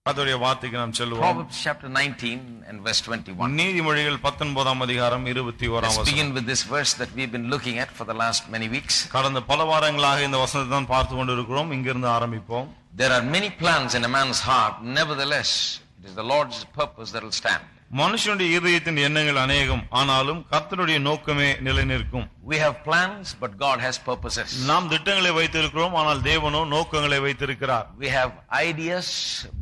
கர்த்தருடைய வார்த்தைக்கு நாம் செல்வோம். Proverbs chapter 19 and verse 21. நீதிமொழிகள் 19ஆம் அதிகாரம் 21ஆம் Let's வசனம். begin with this verse that we've been looking at for the last many weeks. கடந்த பல வாரங்களாக இந்த வசனத்தை தான் பார்த்து கொண்டிருக்கிறோம். இங்கிருந்து ஆரம்பிப்போம். There are many plans in a man's heart, nevertheless it is the Lord's purpose that will stand. மனுஷனுடைய இதயத்தின் எண்ணங்கள் அநேகம், ஆனாலும் கர்த்தருடைய நோக்கமே நிலைநிற்கும். We have plans, but God has purposes. நாம் திட்டங்களை வைத்திருக்கிறோம், ஆனால் தேவனோ நோக்கங்களை வைத்திருக்கிறார். We have ideas,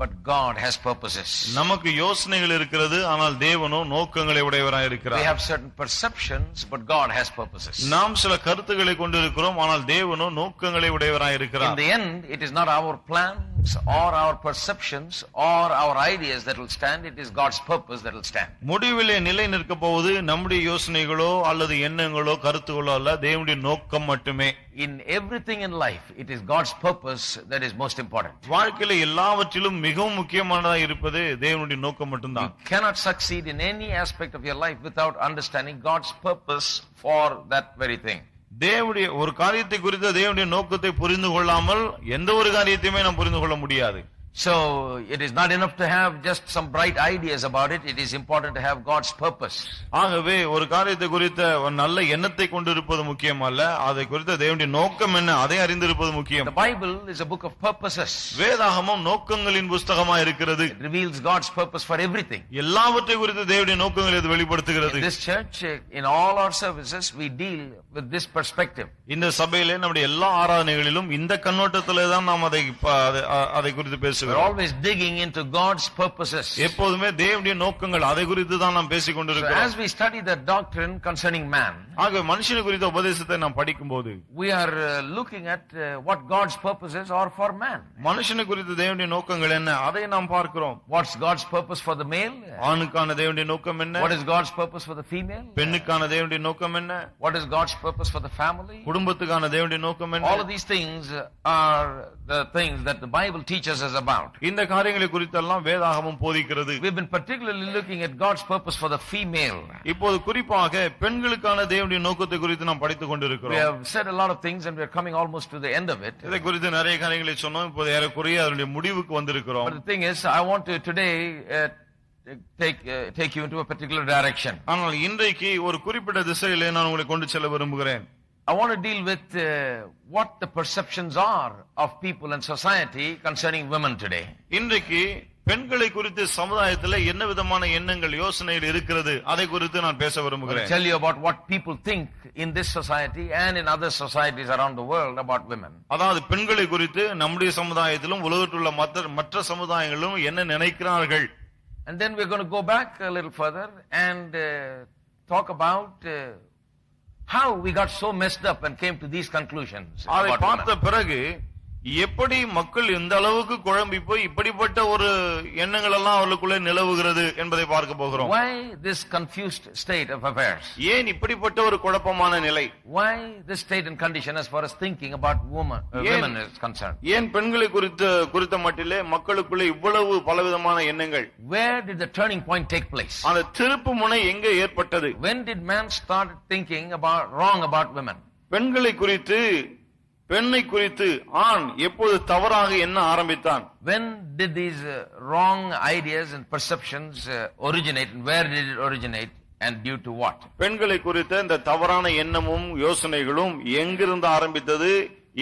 but God has purposes. நமக்கு யோசனைகள் இருக்கிறது, ஆனால் தேவனோ நோக்கங்களை உடையவராய் We இருக்கிறார். have certain perceptions, but God has purposes. நாம் சில கருத்துக்களை கொண்டிருக்கிறோம், ஆனால் தேவனோ நோக்கங்களை உடையவராய் In இருக்கிறார். the end, it is not our plans or our perceptions or our ideas that will stand, it is God's purpose that will stand. முடிவிலே நிலை நிற்க போவது நம்முடைய யோசனைகளோ அல்லது எண்ணங்களோ கருத்துகளோ அல்ல, தேவனுடைய நோக்கம் மட்டுமே. In everything in life, it is God's purpose that is most important. வாழ்க்கையில எல்லாவற்றிலும் மிகவும் முக்கியமானதா இருப்பது தேவனுடைய நோக்கம் You மட்டும்தான். cannot succeed in any aspect of your life without understanding God's purpose for that very thing. தேவனுடைய ஒரு காரியத்தை குறித்த தேவனுடைய நோக்கத்தை புரிந்து கொள்ளாமல் எந்த ஒரு காரியத்தையுமே நாம் புரிந்து கொள்ள முடியாது. So, it is not enough to have just some bright ideas about it. It is important to have God's purpose. ஆகவே ஒரு காரியத்தை குறித்த ஒரு நல்ல எண்ணத்தை கொண்டிருப்பது முக்கியம் அல்ல, அதை குறித்த தேவனுடைய நோக்கம் என்ன அதை அறிந்திருப்பது முக்கியம். The Bible is a book of purposes. வேதாகமம் நோக்கங்களின் புஸ்தகமா இருக்கிறது. It reveals God's purpose for everything. எல்லாவற்றை குறித்த தேவனுடைய நோக்கங்களை இது வெளிப்படுத்துகிறது. In this church, in all our services, we deal with this perspective. இந்த சபையிலே நம்முடைய எல்லா ஆராதனைகளிலும் இந்த கண்ணோட்டத்திலே தான் நாம் அதை குறித்து We're பேசுகிறோம். always digging into God's purposes. எப்போதுமே தேவனுடைய நோக்கங்கள் அதை குறித்து தான் நாம் பேசிக் So கொண்டிருக்கிறோம். as we study the doctrine concerning man, ஆகவே மனுஷனை குறித்த உபதேசத்தை நாம் படிக்கும்போது we are looking at what God's purposes are for man. மனுஷனை குறித்த தேவனுடைய நோக்கங்கள் என்ன அதை நாம் பார்க்கிறோம். What's God's purpose for the male? ஆணுக்கான தேவனுடைய நோக்கம் என்ன, What is God's purpose for the female? பெண்ணுக்கான தேவனுடைய நோக்கம் என்ன, What is God's purpose for the family? குடும்பத்துக்கான தேவனுடைய நோக்கம் All of என்ன. these things are the things that the Bible teaches us about. இந்த காரியங்களை குறித்தெல்லாம் வேதாகமம் போதிக்கிறது. We've been particularly looking at God's purpose for the female. இப்போது குறிப்பாக பெண்களுக்கான தேவனுடைய நோக்கத்தை குறித்து நாம் படித்துக் We கொண்டிருக்கிறோம். have said a lot of things and we are coming almost to the end of it. இதை குறித்து நிறைய காரியங்களை சொன்னோம். இப்போது ஏறக்குறைய அதனுடைய முடிவுக்கு வந்திருக்கிறோம். But the thing is, I want to today take you into a particular direction. ஆனால் இன்றைக்கு ஒரு குறிப்பிட்ட திசையிலே நான் உங்களை கொண்டு செல்ல விரும்புகிறேன். I want to deal with what the perceptions are of people and society concerning women today. இன்றைக்கு பெண்களை குறித்து சமுதாயத்தில் என்ன விதமான எண்ணங்கள் யோசனைகள் இருக்கிறது அதை குறித்து நான் பேச I will விரும்புகிறேன். tell you about what people think in this society and in other societies around the world about women. அதாவது பெண்களை குறித்து நம்முடைய சமுதாயத்திலும் உலகத்தில் உள்ள மற்ற சமுதாயங்களிலும் என்ன நினைக்கிறார்கள். And then we're going to go back a little further and talk about how we got so messed up and came to these conclusions அதை about பார்த்த women. பிறகு எப்படி மக்கள் இந்த அளவுக்கு குழம்பி போய் இப்படிப்பட்ட ஒரு எண்ணங்கள் எல்லாம் அவர்களுக்குள்ளே நிலவுகிறது என்பதை பார்க்க போகிறோம். Why this confused state of affairs? ஏன் இப்படிப்பட்ட ஒரு குழப்பமான நிலை? Why this state and condition as far as thinking about women is concerned? ஏன் பெண்களை குறித்த மட்டிலே மக்களுக்குள்ளே இவ்வளவு பலவிதமான எண்ணங்கள்? Where did the turning point take place? அந்த திருப்பு முனை எங்கே ஏற்பட்டது? When did man start thinking wrong about women? பெண்களை குறித்து பெண்ணை குறித்து ஆண் எப்போது தவறாக எண்ண ஆரம்பித்தான்? When did these wrong ideas and perceptions originate, and where did it originate and due to what? பெண்களை குறித்த இந்த தவறான எண்ணமும் யோசனைகளும் எங்கிருந்து ஆரம்பித்தது,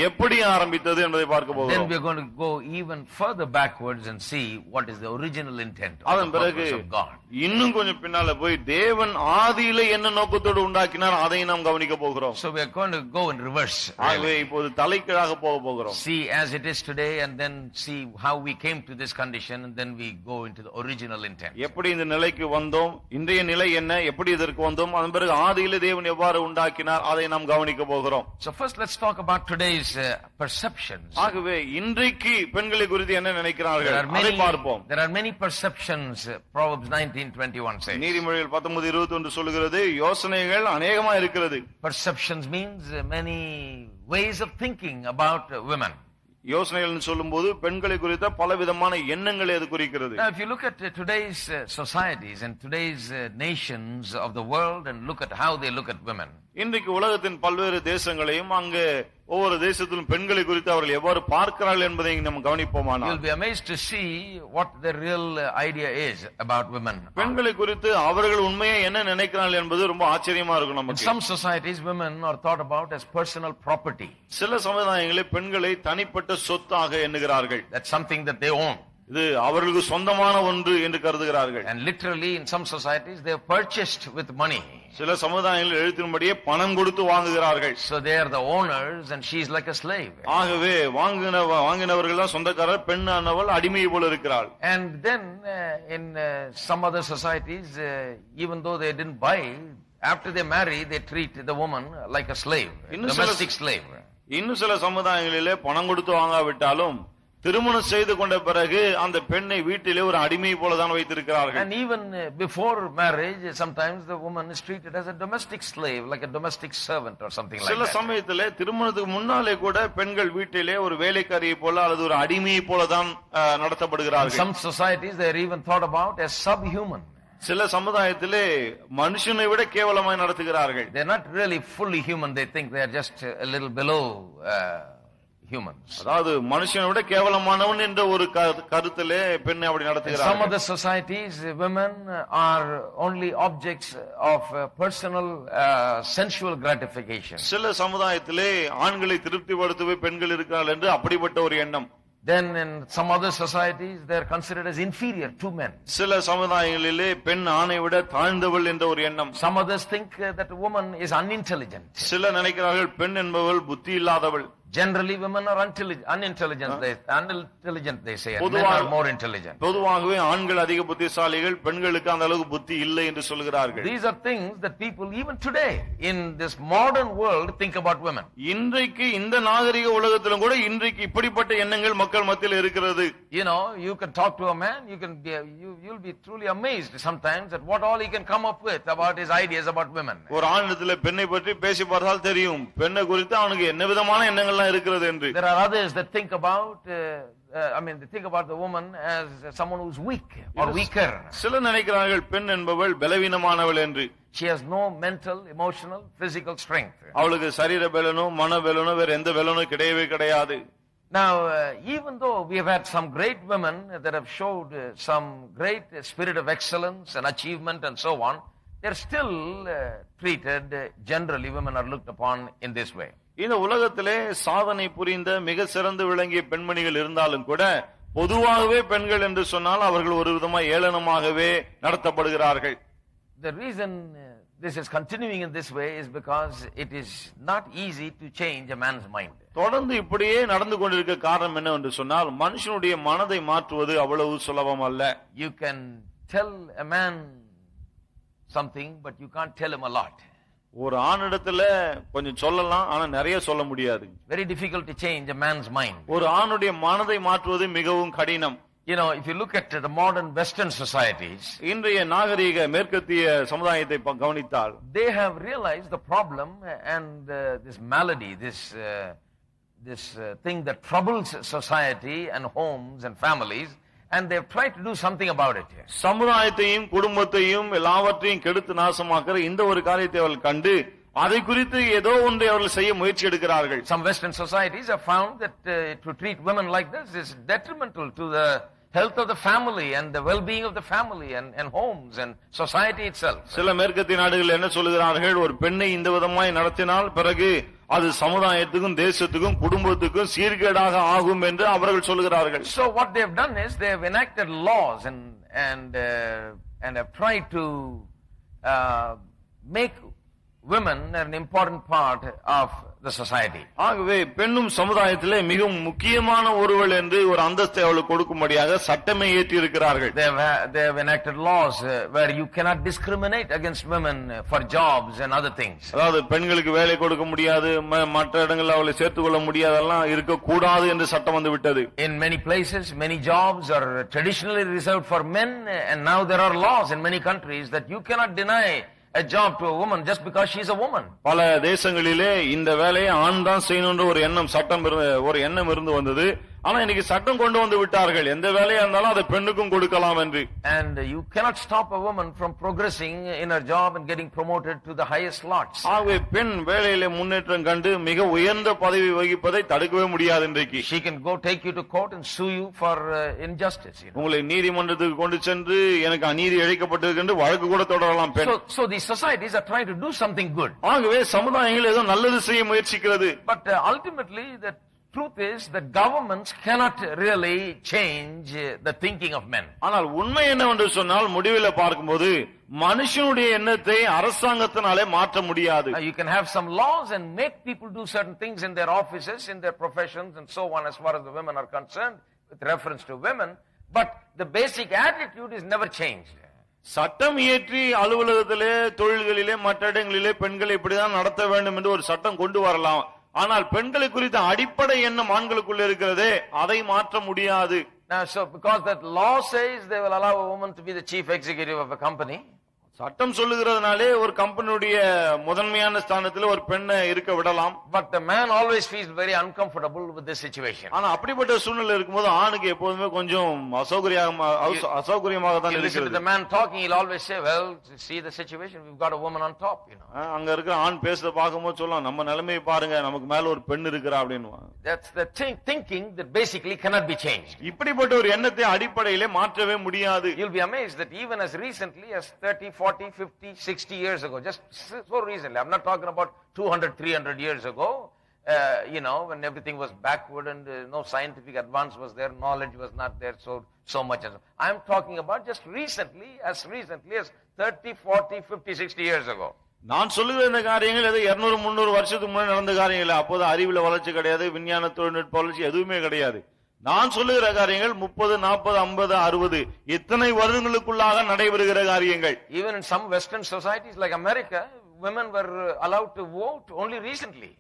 எப்படி ஆரம்பித்தது என்பதை பார்க்க Then போகிறோம். we are going to go even further backwards and see what is the original intent of அதன் the பிறகு purpose of God. இன்னும் கொஞ்சம் பின்னால போய் தேவன் ஆதியிலே என்ன நோக்கத்தோடு உண்டாக்கினார் அதை நாம் கவனிக்க போகிறோம். So we are going to go in reverse. ஆகவே இப்போது தலைக்கீழாக போகிறோம். See as it is today and then see how we came to this condition and then we go into the original intent. எப்படி இந்த நிலைக்கு வந்தோம், இன்றைய நிலை என்ன, எப்படி இதற்கு வந்தோம், அதன் பிறகு ஆதியிலே தேவன் எவ்வாறு உண்டாக்கினார் அதை நாம் கவனிக்க போகிறோம். So first let's talk about today's perceptions. ஆகவே இன்றைக்கு பெண்களை குறித்து என்ன நினைக்கிறார்கள் அதை பார்ப்போம். There are many perceptions. Proverbs 19:21 says. நீதிமொழிகள் 19:21 சொல்லுகிறது, யோசனைகள் அநேகமா இருக்கிறது. Perceptions means many ways of thinking about women. யோசனைகள் சொல்லும்போது பெண்களை குறித்த பலவிதமான எண்ணங்களை அது குறிக்கிறது. Now if you look at today's societies and today's nations of the world and look at how they look at women. இன்றைக்கு உலகத்தின் பல்வேறு தேசங்களையும் அங்கு ஒவ்வொரு தேசத்திலும் பெண்களை குறித்து அவர்கள் எவ்வாறு பார்க்கிறார்கள் என்பதை நம்ம கவனிப்போமானால் You'll be amazed to see what the real idea is about women. பெண்களை குறித்து அவர்கள் உண்மையா என்ன நினைக்கிறார்கள் என்பது ரொம்ப ஆச்சரியமா இருக்கும் In நமக்கு. some societies, women are thought about as personal property. சில சமுதாயங்களில் பெண்களை தனிப்பட்ட சொத்தாக எண்ணுகிறார்கள். That's something that they own. இது அவர்களுக்கு சொந்தமான ஒன்று என்று கருதுகிறார்கள். And literally, in some societies, they have purchased with money. சில சமுதாயங்களில் எழுத்தின்படியே பணம் கொடுத்து வாங்குகிறார்கள். So they are the owners and she is like a slave. ஆகவே வாங்கினவர்கள் தான் சொந்தக்காரர், பெண்ணானவள் அடிமை போல இருக்கிறாள். And then in some other societies, even though they didn't buy, after they marry, they treat the woman like a slave, domestic slave. இன்னும் சில சமுதாயங்களிலே பணம் கொடுத்து வாங்காவிட்டாலும் திருமணம் செய்து கொண்ட பிறகு அந்த பெண்ணை வீட்டிலே ஒரு அடிமை போலதான் வைத்திருக்கிறார்கள். And even before marriage, sometimes the woman is treated as a domestic slave, like a domestic servant or something like சில that. சமயத்திலே திருமணத்துக்கு முன்னாலே கூட பெண்கள் வீட்டிலே ஒரு வேலைக்காரியை போல அல்லது ஒரு அடிமையை போலதான் In நடத்தப்படுகிறார்கள். some societies, they are even thought about as subhuman. சில சமுதாயத்திலே மனுஷனை விட கேவலமாய் நடத்துகிறார்கள். They are not really fully human. They think they are just a little below humans. அதாவது மனுஷனை விட கேவலமானவன் என்ற ஒரு கருத்திலே பெண்ணை அப்படி In some நடத்துகிறார்கள். other societies, women are only objects of personal sensual gratification. சில சமுதாயத்திலே ஆண்களை திருப்திப்படுத்தவே பெண்கள் இருக்கிறார்கள் என்று அப்படிப்பட்ட ஒரு எண்ணம். Then in some other societies, they are considered as inferior to men. சில சமுதாயங்களிலே பெண் ஆணை விட தாழ்ந்தவள் என்ற ஒரு எண்ணம். Some others think that a woman is unintelligent. சில நினைக்கிறார்கள் பெண் என்பவள் புத்தி இல்லாதவள். Generally, women are unintelligent. They say, and men are more intelligent. பொதுவாகவே ஆண்கள் அதிக புத்திசாலிகள், பெண்களுக்கு அந்த அளவுக்கு புத்தி இல்லை என்று சொல்கிறார்கள். These are things that people even today in this modern world think about women. இன்றைக்கு இந்த நாகரிக உலகத்திலும் கூட இன்றைக்கு இப்படிப்பட்ட எண்ணங்கள் மக்கள் மத்தியில் இருக்கிறது. You know, you can talk to a man, you'll be truly amazed sometimes at what all he can come up with about his ideas about women. ஒரு ஆணிடத்தில் பெண்ணை பற்றி பேசி பார்த்தால் தெரியும் பெண்ணை குறித்து அவனுக்கு என்ன விதமான எண்ணங்கள்லாம் இருக்கிறது என்று. There are others that think about they think about the woman as someone who's weak or weaker. சில நினைக்கிறார்கள் பெண் என்பவள் பலவீனமானவள் என்று. She has no mental, emotional, physical strength. அவளுக்கு சரீர பலனோ மன பலனோ வேற எந்த பலனோ கிடையவே கிடையாது. Now, even though we have had some great women that have showed some great spirit of excellence and achievement and so on, they're still treated, generally women are looked upon in this way. இந்த உலகத்திலே சாதனை புரிந்த மிக சிறந்து விளங்கிய பெண்மணிகள் இருந்தாலும் கூட பொதுவாகவே பெண்கள் என்று சொன்னால் அவர்கள் ஒரு விதமாக ஏளனமாகவே நடத்தப்படுகிறார்கள். The reason this is continuing in this way is because it is not easy to change a man's mind. தொடர்ந்து இப்படியே நடந்து கொண்டிருக்க காரணம் என்ன என்று சொன்னால் மனுஷனுடைய மனதை மாற்றுவது அவ்வளவு சுலபம் அல்ல. You can tell a man something, but you can't tell him a lot. ஒரு ஆணிடத்துல கொஞ்சம் சொல்லலாம், ஆனா நிறைய சொல்ல முடியாது. Very difficult to change a man's mind. ஒரு ஆணுடைய மனதை மாற்றுவது மிகவும் கடினம். You know, if you look at the modern Western societies, இன்றைய நாகரீக மேற்கத்திய சமுதாயத்தை கவனித்தால் they have realized the problem and this malady, this thing that troubles society and homes and families, and they have tried to do something about it. சமுதாயத்தையும் குடும்பத்தையும் எல்லாவற்றையும் கெடுத்து நாசமாக்குற இந்த ஒரு காரியத்தை அவர்கள் கண்டு அதை குறித்து ஏதோ ஒன்றை அவர்கள் செய்ய முயற்சி எடுக்கிறார்கள். Some Western societies have found that to treat women like this is detrimental to the health of the family and the well-being of the family and homes and society itself. சில மேற்கத்திய நாடுகள் என்ன சொல்கிறார்கள், ஒரு பெண்ணை இந்த விதமாய் நடத்தினால் பிறகு அது சமுதாயத்துக்கும் தேசத்துக்கும் குடும்பத்துக்கும் சீர்கேடாக ஆகும் என்று அவர்கள் சொல்கிறார்கள். So what they have done is they have enacted laws and have tried to make women an important part of the society. ஆகவே பெண்ணும் சமுதாயத்திலே மிகவும் முக்கியமான ஒருவள் என்று ஒரு அந்தஸ்தை அவளுக்கு கொடுக்கும்படியாக சட்டமே ஏற்றி இருக்கிறார்கள். They have enacted laws where you cannot discriminate against women for jobs and other things. அதாவது பெண்களுக்கு வேலை கொடுக்க முடியாது, மற்ற இடங்களில் அவளை சேர்த்துக் கொள்ள முடியாதெல்லாம் இருக்கக்கூடாது என்று சட்டம் வந்து விட்டது. In many places, many jobs are traditionally reserved for men, and now there are laws in many countries that you cannot deny a job to a woman just because she is a woman. பல தேசங்களிலே இந்த வேலையை ஆண் தான் செய்யணும்ன்ற ஒரு எண்ணம் இருந்து வந்தது. ஆனா இன்னைக்கு சட்டம் கொண்டு வந்து விட்டார்கள், எந்த வேலையா இருந்தாலும் அதை பெண்ணுக்கும் கொடுக்கலாம் என்று. And you cannot stop a woman from progressing in her job and getting promoted to the highest slots. ஆகவே பெண் வேலையிலே முன்னேற்றம் கண்டு மிக உயர்ந்த பதவி வகிப்பதை தடுக்கவே முடியாது இன்றைக்கு. She can go take you to court and sue you for injustice. உங்களை நீதிமன்றத்துக்கு கொண்டு சென்று எனக்கு அநீதி இழைக்கப்பட்டிருக்கு என்று வழக்கு கூட தொடரலாம் பெண். So these societies are trying to do something good. ஆகவே சமுதாயங்கள் ஏதோ நல்லது செய்ய முயற்சிக்கிறது. But ultimately the truth is that governments cannot really change the thinking of men. ஆனால் உண்மை என்னவென்று சொன்னால் முடிவில் பார்க்கும்போது மனுஷனுடைய எண்ணத்தை அரசாங்கத்தினாலே மாற்ற முடியாது. You can have some laws and make people do certain things in their offices, in their professions and so on as far as the women are concerned with reference to women, but the basic attitude is never changed. சட்டம் இயற்றி அலுவலகத்திலே, தொழில்களிலே, மற்ற இடங்களிலே பெண்களை இப்படிதான் நடத்த வேண்டும் என்று ஒரு சட்டம் கொண்டு வரலாம். ஆனால் பெண்களை குறித்த அடிப்படை எண்ணம் ஆண்களுக்குள்ள இருக்கிறதே அதை மாற்ற முடியாது. Now so because that law says they will allow a woman to be the chief executive of a company, சட்டம் சொல்லுகிறதுனாலே ஒரு கம்பெனியுடைய முதன்மையான ஸ்தானத்தில் ஒரு பெண்ணை இருக்க விடலாம். but the man always feels very uncomfortable with this situation. ஆனா அப்படிப்பட்ட சூழ்நிலை இருக்கும்போது ஆணுக்கு எப்போதுமே கொஞ்சம் அசௌகரியமாக தான் இருக்கிறது. The man talking, he'll always say, well, see the situation, we've got a woman on top, you know. அங்க இருக்கிற ஆண் பேசுறத பார்க்கும்போது சொல்லலாம், நம்ம நிலைமையை பாருங்க, நமக்கு மேல ஒரு பெண் இருக்கிறா அப்படின்னு. That's the thinking that basically cannot be changed. இப்படிப்பட்ட ஒரு எண்ணத்தை அடிப்படையிலே மாற்றவே முடியாது. You'll be amazed that even as recently as 30, 40, 50, 60 years ago, just so recently, I'm not talking about 200, 300 years ago, you know, when everything was backward and no scientific advance was there, knowledge was not there so much. I'm talking about just recently as 30, 40, 50, 60 years ago. நான் சொல்லுகிற இந்த காரியங்கள் ஏதோ 200, 300 வருஷத்துக்கு முன்னாடி நடந்த காரியங்கள். அப்போது அறிவுல வளர்ச்சி கிடையாது, விஞ்ஞான தொழில்நுட்ப வளர்ச்சி எதுவுமே கிடையாது. நான் சொல்லுகிற காரியங்கள் 30, 40, 50, 60 இத்தனை வருடங்களுக்குள்ளாக நடைபெறுகிற காரியங்கள். Even in some western societies like America, women were allowed to vote only recently.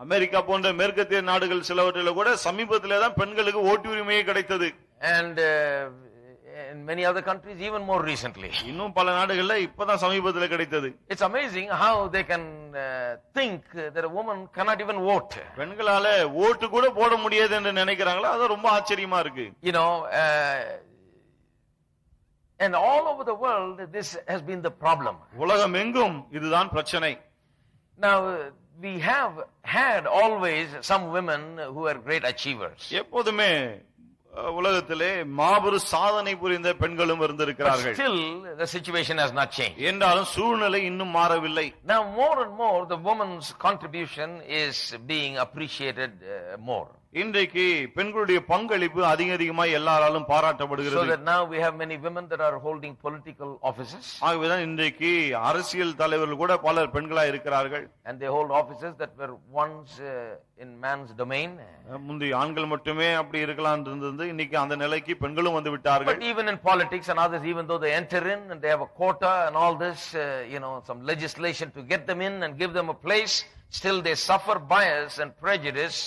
America போன்ற மேற்கத்திய நாடுகள் சிலவற்றில கூட சமீபத்திலே தான் பெண்களுக்கு ஓட்டு உரிமையே கிடைத்தது. And in many other countries even more recently. இன்னும் பல நாடுகள்ல இப்பதான் சமீபத்திலே கிடைத்தது. It's amazing how they can think that a woman cannot even vote. பெண்களால ஓட்டு கூட போட முடியாது என்று நினைக்கிறாங்களா? அது ரொம்ப ஆச்சரியமா இருக்கு. You know, and all over the world this has been the problem. உலகம் எங்கும் இதுதான் பிரச்சனை. Now we have had always some women who are great achievers. எப்போதுமே உலகத்திலே மாபெரும் சாதனை புரிந்த பெண்களும் இருந்திருக்கிறார்கள். Still the situation has not changed. என்றாலும் சூழ்நிலை இன்னும் மாறவில்லை. Now more and more the woman's contribution is being appreciated more. இன்றைக்கு பெண்களுடைய பங்களிப்பு அதிகமாய் எல்லாராலும் பாராட்டப்படுகிறது. So that now we have many women that are holding political offices. ஆகவேதான் இன்றைக்கு அரசியல் தலைவர்கள் கூட பலர் பெண்களா இருக்கிறார்கள். And they hold offices that were once in man's domain. முந்தி ஆண்கள் மட்டுமே அப்படி இருக்கலாம் இருந்தது, இன்னைக்கு அந்த நிலைக்கு பெண்களும் வந்து விட்டார்கள். But even in politics and others, even though they enter in and they have a quota and all this, you know, some legislation to get them in and give them a place, still they suffer bias and prejudice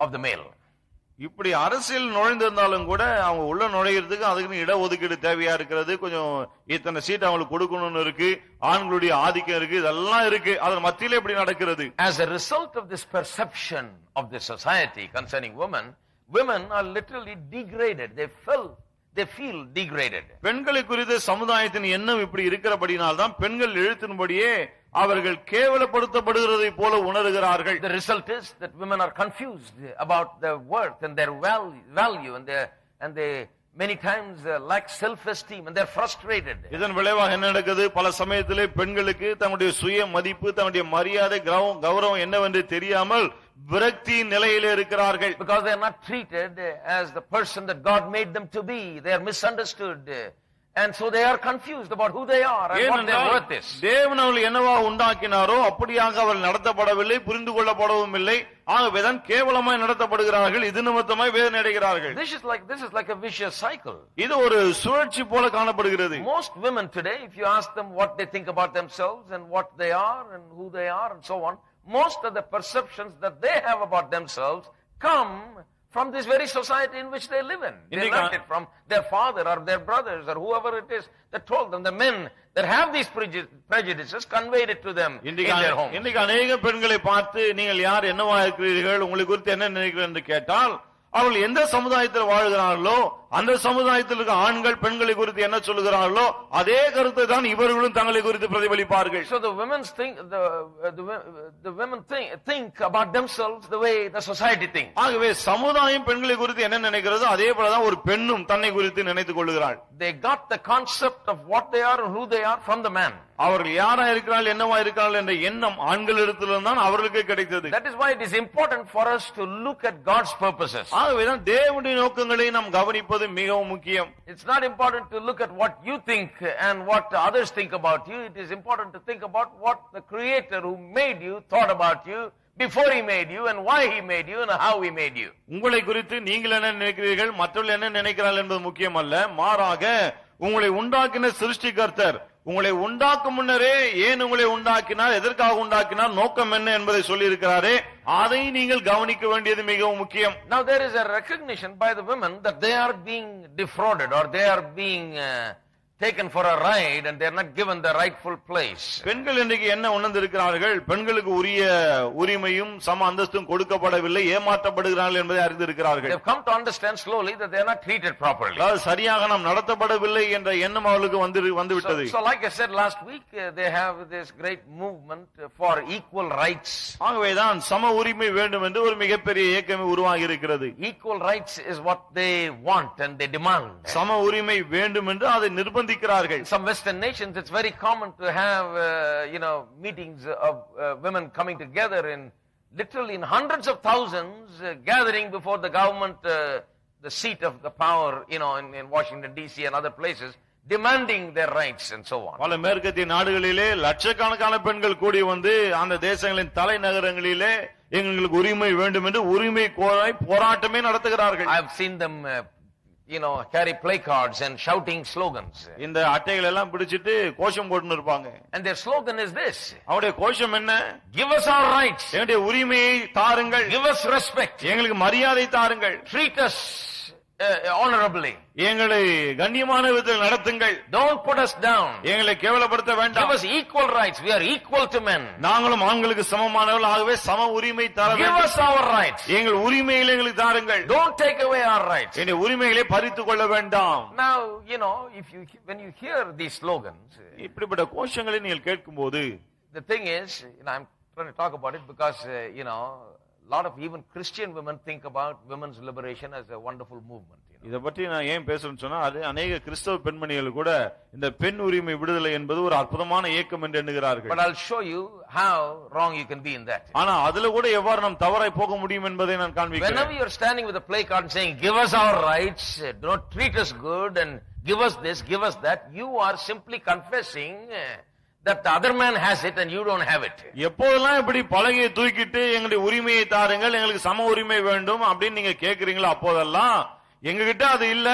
of the male. இப்படி அரசியல் நுழைந்திருந்தாலும் கூட அவங்க உள்ள நுழையிறதுக்கு அதுக்கு இட ஒதுக்கீடு தேவையா இருக்கிறது. கொஞ்சம் இத்தனை சீட் அவங்களுக்கு கொடுக்கணும்னு இருக்கு, ஆண்களுடைய ஆதிக்கம் இருக்கு, இதெல்லாம் இருக்கு. அதன் மத்தியிலே இப்படி நடக்கிறது. As a result of this perception of the society concerning women are literally degraded. They feel degraded. பெண்களை குறித்த சமுதாயத்தின் எண்ணம் இப்படி இருக்கிறபடினால் தான் பெண்கள் எழுத்தின்படியே அவர்கள் கேவலப்படுத்தப்படுகிறதை போல உணர்கிறார்கள். The result is that women are confused about their worth and their value and they many times lack self-esteem and they're frustrated. இதன் விளைவாக என்ன நடக்குது? பல சமயத்திலே பெண்களுக்கு தங்களுடைய சுய மதிப்பு, தங்களுடைய மரியாதை, கௌரவம் என்னவென்று தெரியாமல் விரக்தி நிலையிலே இருக்கிறார்கள். Because they are not treated as the person that God made them to be. They are misunderstood. And so they are confused about who they are and what their worth is. தேவன் அவர்களை என்னவா உண்டாக்கினாரோ அப்படியாக அவர்கள் நடத்தப்படவில்லை, புரிந்து கொள்ளப்படவும் இல்லை. ஆகவேதான் கேவலமாய் நடத்தப்படுகிறார்கள். இது நிமித்தமாய் வேதனை அடைகிறார்கள். This is like a vicious cycle. இது ஒரு சுழற்சி போல காணப்படுகிறது. Most women today, if you ask them what they think about themselves and what they are and who they are and so on, most of the perceptions that they have about themselves come from this very society in which they live in. They learned it from their father or their brothers or whoever it is that told them. The men that have these prejudices conveyed it to them in their homes. இன்னைக்கு அநேக பெண்களை பார்த்து நீங்கள் யார், என்னவா இருக்கிறீர்கள், உங்களை குறித்து என்ன நினைக்கிறீர்கள் என்று கேட்டால் அவர்கள் எந்த சமுதாயத்தில் வாழ்கிறார்களோ அந்த சமுதாயத்தில் இருக்க ஆண்கள் பெண்களை குறித்து என்ன சொல்லுகிறார்களோ அதே கருத்தை தான் இவர்களும் தங்களை குறித்து பிரதிபலிப்பார்கள். So the women think about themselves the way the society thinks. ஆகவே சமுதாயம் பெண்களை குறித்து என்ன நினைக்கிறதோ அதே போலதான் ஒரு பெண்ணும் தன்னை குறித்து நினைத்துக் கொள்கிறாள். They got the concept of what they are and who they are from the man. அவர்கள் யாரா இருக்கிறார்கள் என்னவா இருக்கிறார்கள் என்ற எண்ணம் ஆண்களிடத்திலிருந்து தான் அவர்களுக்கு கிடைத்தது. That is why it is important for us to look at God's purposes. ஆகவேதான் தேவனுடைய நோக்கங்களை நாம் கவனிப்பது மிகவும் முக்கியம். It's not important to look at what you think and what others think about you. It is important to think about what the Creator who made you thought about you before he made you and why he made you and how he made you. உங்களை குறித்து நீங்கள் என்ன நினைக்கிறீர்கள் மற்றவர்கள் என்ன நினைக்கிறார்கள் என்பது முக்கியம் அல்ல. மாறாக உங்களை உண்டாக்கின சிருஷ்டிகர்த்தர் உங்களை உண்டாக்கும் முன்னரே ஏன் உங்களை உண்டாக்கினார், எதற்காக உண்டாக்கினார், நோக்கம் என்ன என்பதை சொல்லி இருக்கிறாரே, அதை நீங்கள் கவனிக்க வேண்டியது மிகவும் முக்கியம். Now there is a recognition by the women that they are being defrauded or they are being taken for a ride and they are not given the rightful place. பெண்கள் இன்றைக்கு என்ன உணர்ந்திருக்கிறார்கள், பெண்களுக்கு உரிய உரிமையும் சம அந்தஸ்தும் கொடுக்கப்படவில்லை, ஏமாற்றப்படுகிறார்கள் என்பதை அறிந்திருக்கிறார்கள். They have come to understand slowly that they are not treated properly. சரியாக நாம் நடத்தப்படவில்லை என்ற எண்ணம் அவர்களுக்கு வந்து விட்டது. So like I said last week, they have this great movement for equal rights. ஆகவேதான் சம உரிமை வேண்டும் என்று ஒரு மிகப்பெரிய இயக்கமே உருவாகி இருக்கிறது. Equal rights is what they want and they demand. சம உரிமை வேண்டும் என்று அதை நிர்பந்திக்கிறார்கள். Some Western nations, it's very common to have, meetings of women coming together in literally in hundreds of thousands, gathering before the government, the seat of the power, in Washington DC and other places, demanding their rights and so on. பல மேற்கத்திய நாடுகளிலே லட்சக்கணக்கான பெண்கள் கூடி வந்து அந்த தேசங்களின் தலைநகரங்களிலே எங்களுக்கு உரிமை வேண்டும் என்று உரிமை கோராய் போராட்டமே நடத்துகிறார்கள். I have seen them carry placards and shouting slogans. இந்த அட்டைகள் எல்லாம் பிடிச்சிட்டு கோஷம் போட்டுன்னு இருப்பாங்க. And their slogan is this. அவருடைய கோஷம் என்ன? Give us our rights. எங்களுடைய உரிமையை தாருங்கள். Give us respect. எங்களுக்கு மரியாதை தாருங்கள். Treat us honorably. எங்களை கண்ணியமான விதத்தில் நடத்துங்கள். Don't put us down. எங்களை கேவலப்படுத்த வேண்டாம். Give us equal rights. We are equal to men. நாங்களும் ஆண்களுக்கு சமமானவர்கள், ஆகவே சம உரிமை தர வேண்டும். Give us our rights. எங்கள் உரிமைகளை எங்களுக்கு தாருங்கள். Don't take away our rights. எங்கள் உரிமைகளை பறித்துக் கொள்ள வேண்டாம். Now, when you hear these slogans, இப்படிப்பட்ட கோஷங்களை நீங்கள் கேட்கும்போது, the thing is, I'm trying to talk about it because, a lot of even Christian women think about women's liberation as a wonderful movement. இத பற்றி நான் ஏன் பேசுறேன்னு சொன்னா, அது अनेक கிறிஸ்தவ பெண்மணிகள் கூட இந்த பெண் உரிமை விடுதலை என்பது ஒரு அற்புதமான இயக்கம் என்று எண்ணுகிறார்கள். But I'll show you how wrong you can be in that. ஆனா அதுல கூட எவ்வாறு நாம் தவறாய் போக முடியும் என்பதை நான் காண்பிக்கிறேன். Whenever you are standing with a placard saying, give us our rights, don't treat us good and give us this, give us that, you are simply confessing that the other man has it and you don't have it. எப்போதெல்லாம் இப்படி பலகையை தூக்கிட்டு எங்களுடைய உரிமையை தாருங்கள், எங்களுக்கு சம உரிமை வேண்டும் அப்படின்னு நீங்க கேக்குறீங்களோ அப்போதெல்லாம் எங்ககிட்ட அது இல்ல,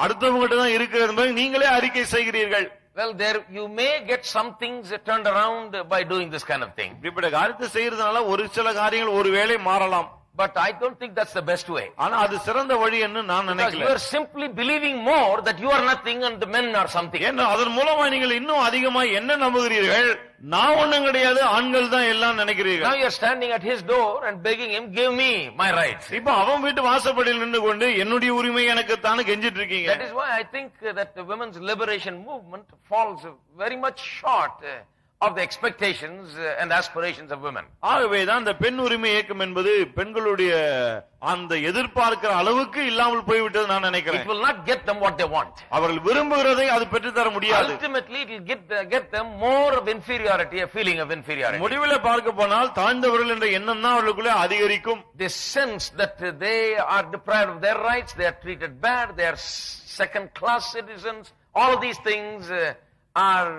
அடுத்தவங்க கிட்ட தான் இருக்கு என்பதை நீங்களே அறிக்கை செய்கிறீர்கள். Well, there you may get some things turned around by doing this kind of thing. இப்படிப்பட்ட காரியத்தை செய்யறதுனால ஒரு சில காரியங்கள் ஒருவேளை மாறலாம். But I don't think that's the best way. ஆனா அது சிறந்த வழி என்று நான் நினைக்கல. You are simply believing more that you are nothing and the men are something. ஏன்னா அதன் மூலமா நீங்கள் இன்னும் அதிகமா என்ன நம்புகிறீர்கள், நான் ஒண்ணும் கிடையாது, ஆண்கள் தான் எல்லாம் நினைக்கிறீர்கள். Now you are standing at his door and begging him, give me my rights. இப்ப அவன் வீட்டு வாசப்படியில் நின்று கொண்டு என்னுடைய உரிமை எனக்கு தான கெஞ்சிட்டு இருக்கீங்க. That is why I think that the women's liberation movement falls very much short of the expectations and aspirations of women. ஆகவேதான் இந்த பெண் உரிமை இயக்கம் என்பது பெண்களுடைய அந்த எதிர்பார்க்கிற அளவுக்கு இல்லாமல் போய்விட்டது நான் நினைக்கிறேன். It will not get them what they want. அவர்கள் விரும்புகிறதை அது பெற்று தர முடியாது. Ultimately it will get them more of inferiority, a feeling of inferiority. முடிவில பார்க்க போனால் தாழ்ந்தவர்கள் என்ற எண்ணம் தான் அவர்களுக்குள்ளே அதிகரிக்கும். This sense that they are deprived of their rights, they are treated bad, they are second class citizens, all of these things are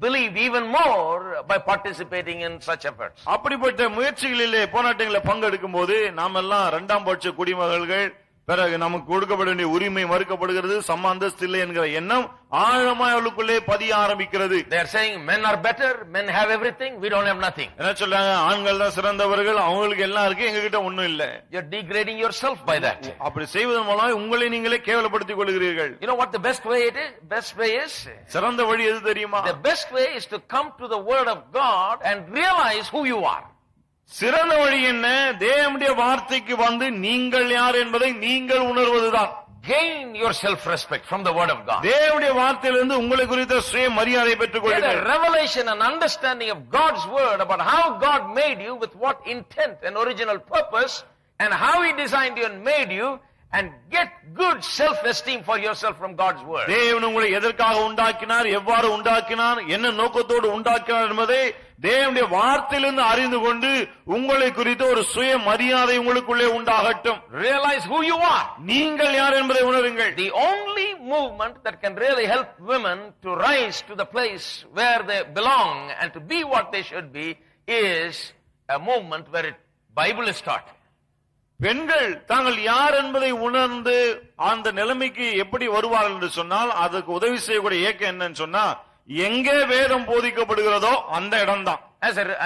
believe even more by participating in such efforts. அப்படிப்பட்ட முயற்சிகளிலே போராட்டங்களில் பங்கெடுக்கும் போது நாம் எல்லாம் இரண்டாம் பட்ச குடிமகள்கள், பிறகு நமக்கு கொடுக்கப்பட வேண்டிய உரிமை மறுக்கப்படுகிறது, சம அந்தஸ்து இல்லை என்கிற எண்ணம் ஆழமாய் அவளுக்குள்ளே பதிய ஆரம்பிக்கிறது. They are saying men are better, men have everything, we don't have nothing. என்ன சொல்றாங்க, ஆண்கள் தான் சிறந்தவர்கள், அவங்களுக்கு எல்லாம் இருக்கு, எங்க கிட்ட ஒண்ணும் இல்ல. You are degrading yourself by that. அப்படி செய்வதன் மூலம் உங்களை நீங்களே கேவலப்படுத்திக் கொள்கிறீர்கள். You know what the best way is? சிறந்த வழி எது தெரியுமா? The best way is to come to the word of God and realize who you are. சிறந்த வழி என்ன? தேவனுடைய வார்த்தைக்கு வந்து நீங்கள் யார் என்பதை நீங்கள் உணர்வதுதான். Gain your self-respect from the word of God. தேவனுடைய வார்த்தையிலிருந்து உங்களை குறித்த சுய மரியாதை பெற்றுக் Get a கொள்ளுங்கள். revelation and understanding of God's word about how God made you, with what intent and original purpose, and how He designed you and made you, and get good self-esteem for yourself from God's word. தேவன் உங்களை எதற்காக உண்டாக்கினார், எவ்வாறு உண்டாக்கினார், என்ன நோக்கத்தோடு உண்டாக்கினார் என்பதை தேவனுடைய வார்த்தையிலிருந்து அறிந்து கொண்டு உங்களை குறித்த ஒரு சுய மரியாதை உங்களுக்குள்ளே உண்டாகட்டும். Realize who you are. நீங்கள் யார் என்பதை உணருங்கள். The only movement that can really help women to rise to the place where they belong and to be what they should be is a movement where Bible is taught. பெண்கள் தாங்கள் யார் என்பதை உணர்ந்து அந்த நிலைமைக்கு எப்படி வருவார்கள் என்று சொன்னால் அதுக்கு உதவி செய்யக்கூடிய இயக்கம் என்னன்னு சொன்னா, எங்கே வேதம் போதிக்கப்படுகிறதோ அந்த இடம்தான்.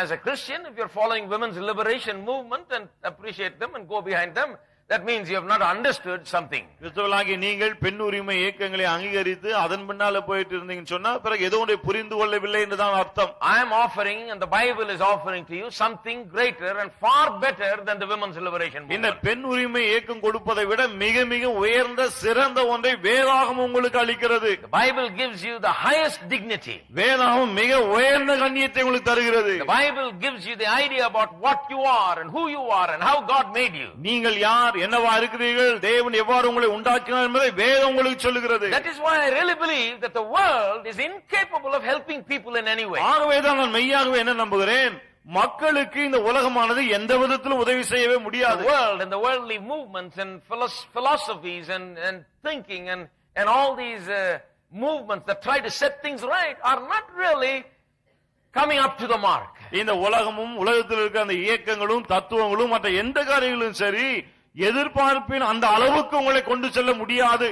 As a Christian, if you're following women's liberation movement and appreciate them and go behind them, that means you have not understood something. கிறிஸ்தவர்களாகிய நீங்கள் பெண் உரிமை இயக்கங்களை அங்கீகரித்து அதன் பின்னால போயிட்டு இருந்தீங்கன்னு சொன்னா பிறகு ஏதோ ஒன்றை புரிந்து கொள்ளவில்லை என்றுதான் அர்த்தம். I am offering and the Bible is offering to you something greater and far better than the women's liberation இந்த movement. பெண் உரிமை இயக்கம் கொடுப்பதை விட மிக மிக உயர்ந்த சிறந்த ஒன்றை வேதாகமம் உங்களுக்கு அளிக்கிறது. The Bible gives you the highest dignity. வேதாகமம் மிக உயர்ந்த கண்ணியத்தை உங்களுக்கு தருகிறது. The Bible gives you the idea about what you are and who you are and how God made you. நீங்கள் யார், என்னவா இருக்கிறீர்கள், தேவன் எவ்வாறு உங்களை உண்டாக்கினார் என்பதை வேதம் உங்களுக்கு சொல்லுகிறது. That is why I really believe that the world is incapable of helping people in any way. ஆகவேதான் நான் மெய்யாகவே என்ன நம்புகிறேன், மக்களுக்கு இந்த உலகமானது எந்த விதத்திலும் உதவி செய்யவே முடியாது. The world and the worldly movements and philosophies and thinking and all these movements that try to set things right are not really coming up to the mark. இந்த உலகமும் உலகத்தில் இருக்க அந்த இயக்கங்களும் தத்துவங்களும் மற்ற எந்த காரியங்களும் சரி எதிர்பார்ப்பின் அந்த அளவுக்கு உங்களை கொண்டு செல்ல முடியாது.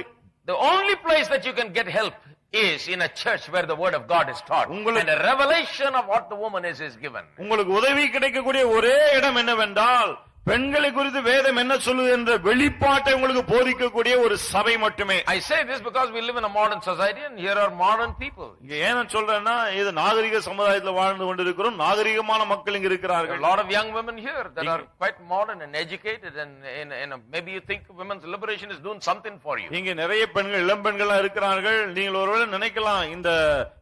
The only place that you can get help is in a church where the word of God is taught and a revelation of what the woman is given. உங்களுக்கு உதவி கிடைக்கக்கூடிய ஒரே இடம் என்னவென்றால் பெண்களை குறித்து வேதம் என்ன சொல்லுது என்ற வெளிப்பாட்டை உங்களுக்கு போதிக்கக்கூடிய ஒரு சபை மட்டுமே. I say this because we live in a modern society and here are modern people. இங்க ஏன் நான் சொல்றேன்னா இது நாகரிக சமுதாயத்துல வாழ்ந்து கொண்டிருக்கிறோம், நாகரிகமான மக்கள் இங்க இருக்கிறார்கள். A lot of young women here that are quite modern and educated and maybe you think women's liberation is doing something for you. இங்க நிறைய பெண்கள், இளம் பெண்களா இருக்கிறார்கள். நீங்கள் ஒருவேளை நினைக்கலாம் இந்த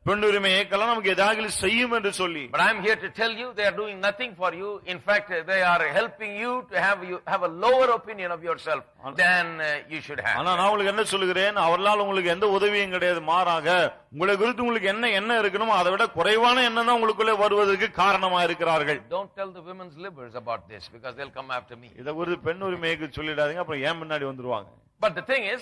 பெண் உரிமை இயக்கம் நமக்கு ஏதாவது செய்யும் என்று சொல்லி. But I am here to tell you they are doing nothing for you. In fact, they are helping you to have a lower opinion of yourself than you should have. ஆனா நான் உங்களுக்கு என்ன சொல்லுகிறேன், அவர்களால் உங்களுக்கு எந்த உதவியும் கிடையாது. மாறாக உங்களை குறித்து உங்களுக்கு என்ன இருக்கணுமோ அதை விட குறைவான எண்ணம் தான் உங்களுக்குள்ளே வருவதற்கு காரணமா இருக்கிறார்கள். Don't tell the women's liberals about this because they'll come after me. இத ஒரு பெண் உரிமைக்கு சொல்லிடாதீங்க, அப்புறம் ஏன் முன்னாடி வந்துருவாங்க. But the thing is,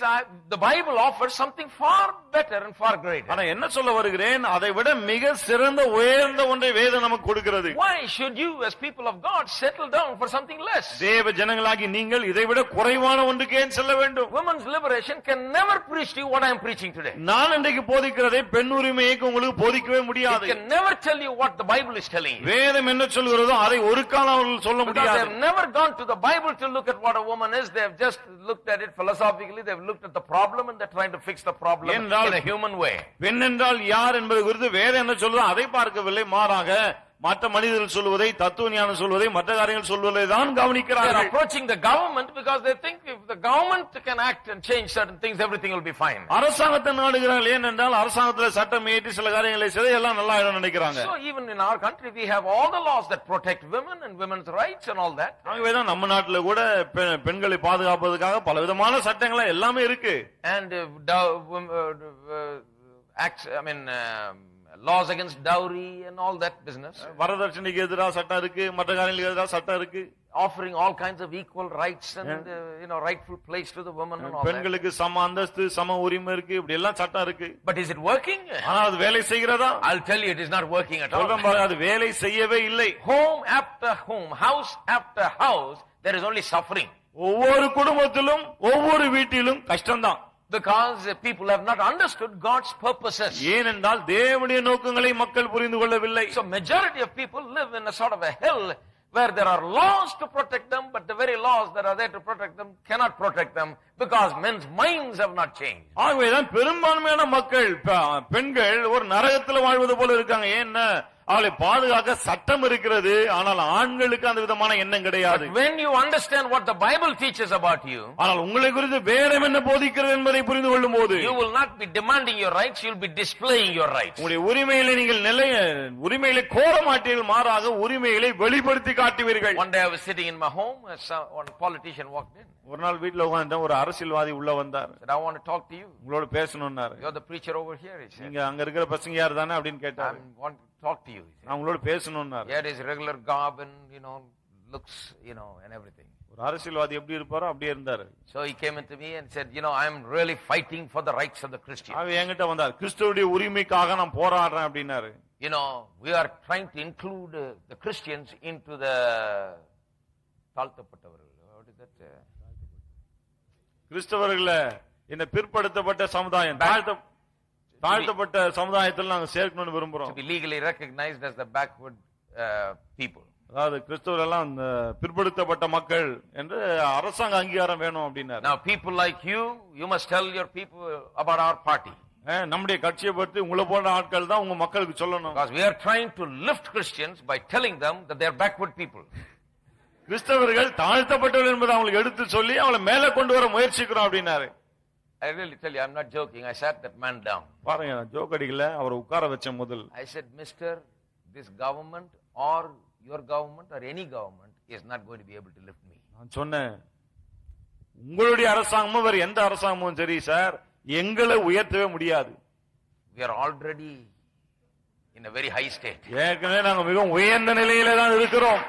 the Bible offers something far better and far greater. ஆனா என்ன சொல்ல வருகிறேன், அதை விட மிக சிறந்த உயர்ந்த ஒன்றை வேதம் நமக்கு கொடுக்கிறது. Why should you as people of God settle down for something less? தேவ ஜனங்களாகி நீங்கள் இதை விட குறைவான ஒன்றுக்கு ஏன் செல்ல வேண்டும்? Women's liberation can never preach to you what I am preaching today. நான் இன்றைக்கு போதிக்கிறதை பெண் உரிமைக்கு உங்களுக்கு போதிக்கவே முடியாது. It can never tell you what the Bible is telling you. வேதம் என்ன சொல்கிறதோ அதை ஒரு காலம் அவர்கள் சொல்ல Because முடியாது. they have never gone to the Bible to look at what a woman is. They have just looked at it philosophically. They've looked at the problem and they're trying to fix the problem in a human way. பெண் என்றால் யார் என்பது குறித்து வேதம் என்ன சொல்லுதோ அதை பார்க்கவில்லை, மாறாக மற்ற மனிதர்கள் சொல்வதை, தத்துவ ஞானம் சொல்வதை, மற்ற காரியங்கள் சொல்வதை தான் கவனிக்கிறார்கள். They are approaching the government because they think if the government can act and change certain things, everything will be fine. அரசாங்கத்தை நாடுகிறார்கள். ஏனென்றால் அரசாங்கத்தில் சட்டம் இயற்றி சில காரியங்களை செய்து எல்லாம் நல்லா ஆயிடும் நினைக்கிறாங்க. So even in our country we have all the laws that protect women and women's rights and all that. ஆகவேதான் நம்ம நாட்டில் கூட பெண்களை பாதுகாப்பதற்காக பலவிதமான சட்டங்கள் எல்லாமே இருக்கு. And laws against dowry and all that business. வரதட்சணைக்கு எதிராக சட்டம் இருக்கு, மற்ற காரியங்களுக்கு எதிராக சட்டம் இருக்கு. Offering all kinds of equal rights and rightful place to the woman and all that. பெண்களுக்கு சம அந்தஸ்து, சம உரிமை இருக்கு, இப்படி எல்லாம் சட்டம் இருக்கு. But is it working? ஆனா அது வேலை செய்கிறதா? I'll tell you it is not working at all. சொல்றேன் பாருங்க, அது வேலை செய்யவே இல்லை. Home after home, house after house, there is only suffering. ஒவ்வொரு குடும்பத்திலும் ஒவ்வொரு வீட்டிலும் கஷ்டம்தான். Because people have not understood God's purposes. ஏனென்றால் தேவனுடைய நோக்கங்களை மக்கள் புரிந்து கொள்ளவில்லை. So majority of people live in a sort of a hell where there are laws to protect them, but the very laws that are there to protect them cannot protect them because men's minds have not changed. ஆகவேதான் பெரும்பான்மையான மக்கள், பெண்கள் ஒரு நரகத்தில் வாழ்வது போல இருக்காங்க. ஏன்னா அவளை பாதுகாக்க சட்டம் இருக்கிறது, ஆனால் ஆண்களுக்கு அந்த விதமான எண்ணம் கிடையாது. But when you understand what the Bible teaches about you, ஆனால் உங்களை குறித்து வேதம் என்ன போதிக்கிறது என்பதை புரிந்து கொள்ளும் போது, you will not be demanding your rights, you will be displaying your rights. உங்களுடைய உரிமைகளை நீங்கள் உரிமைகளை கோர மாட்டீர்கள், மாறாக உரிமைகளை வெளிப்படுத்தி காட்டுவீர்கள். One day I was sitting in my home, one politician walked in. ஒரு நாள் வீட்டுல உட்கார்ந்தேன், ஒரு அரசியல்வாதி உள்ள வந்தார். Said, I want to talk to you. உங்களோட பேசணும்னாரு. You're the preacher over here, he said. நீங்க அங்க இருக்கிற பசங்க யார் தானே அப்படின்னு கேட்டாரு. I want to talk to you, he said. நான் உங்களோட பேசணும்னாரு. Here is regular garb and, looks, and everything. ஒரு அரசியல்வாதி எப்படி இருப்பாரோ அப்படியே இருந்தாரு. So he came into me and said, I am really fighting for the rights of the Christian. அவன் என்கிட்ட வந்தார், கிறிஸ்துவுடைய உரிமைக்காக நான் போராடுறேன் அப்படின்னாரு. We are trying to include the Christians into the தாழ்த்தப்பட்டவர்கள். What is that? கிறிஸ்தவர்களை இந்த பிற்படுத்தப்பட்ட சமுதாயம், தாழ்த்தப்பட்ட சமுதாயத்தில் நாங்க சேர்க்கணும்னு விரும்புறோம். To be legally recognized as the backward people. அதாவது கிறிஸ்தவர்கள் எல்லாம் இந்த பிற்படுத்தப்பட்ட மக்கள் என்று அரசாங்க அங்கீகாரம் வேணும் அப்படின்னாரு. Now people like you must tell your people about our party. நம்முடைய கட்சியை பற்றி உங்களை போன்ற ஆட்கள் தான் உங்க மக்களுக்கு சொல்லணும். Because we are trying to lift Christians by telling them that they are backward people. கிறிஸ்தவர்கள் தாழ்த்தப்பட்டவர்கள் என்பதை அவங்களுக்கு எடுத்து சொல்லி அவங்களை மேல கொண்டு வர முயற்சிக்கிறோம் அப்படின்னாரு. I really tell you, I'm not joking. I sat that man down. பாருங்க, நான் ஜோக் அடிக்கல, அவரை உட்கார வச்ச முதல். I said, Mister, this government or your government or any government is not going to be able to lift me. நான் சொன்னேன், உங்களுடைய அரசாங்கமும் வேற எந்த அரசாங்கமும் சரி சார், எங்களை உயர்த்தவே முடியாது. We are already in a very high state. ஏற்கனவே நாங்க மிகவும் உயர்ந்த நிலையில தான் இருக்கிறோம்.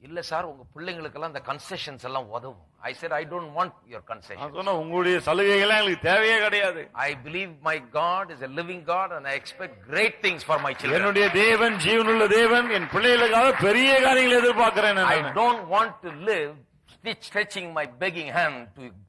இல்ல சார், உங்க பிள்ளைங்களுக்கு எல்லாம் இந்த கன்செஷன்ஸ் எல்லாம் உதவும். I said, I don't want your concessions. நான் சொன்ன உங்களுடைய சலுகைகள் எங்களுக்கு தேவையே கிடையாது. I believe my God is a living God and I expect great things for my children. என்னுடைய தேவன் ஜீவனுள்ள தேவன், என் பிள்ளைகளுக்காக பெரிய காரியங்களை எதிர்பார்க்கிறேன். I don't want to live stretching my begging hand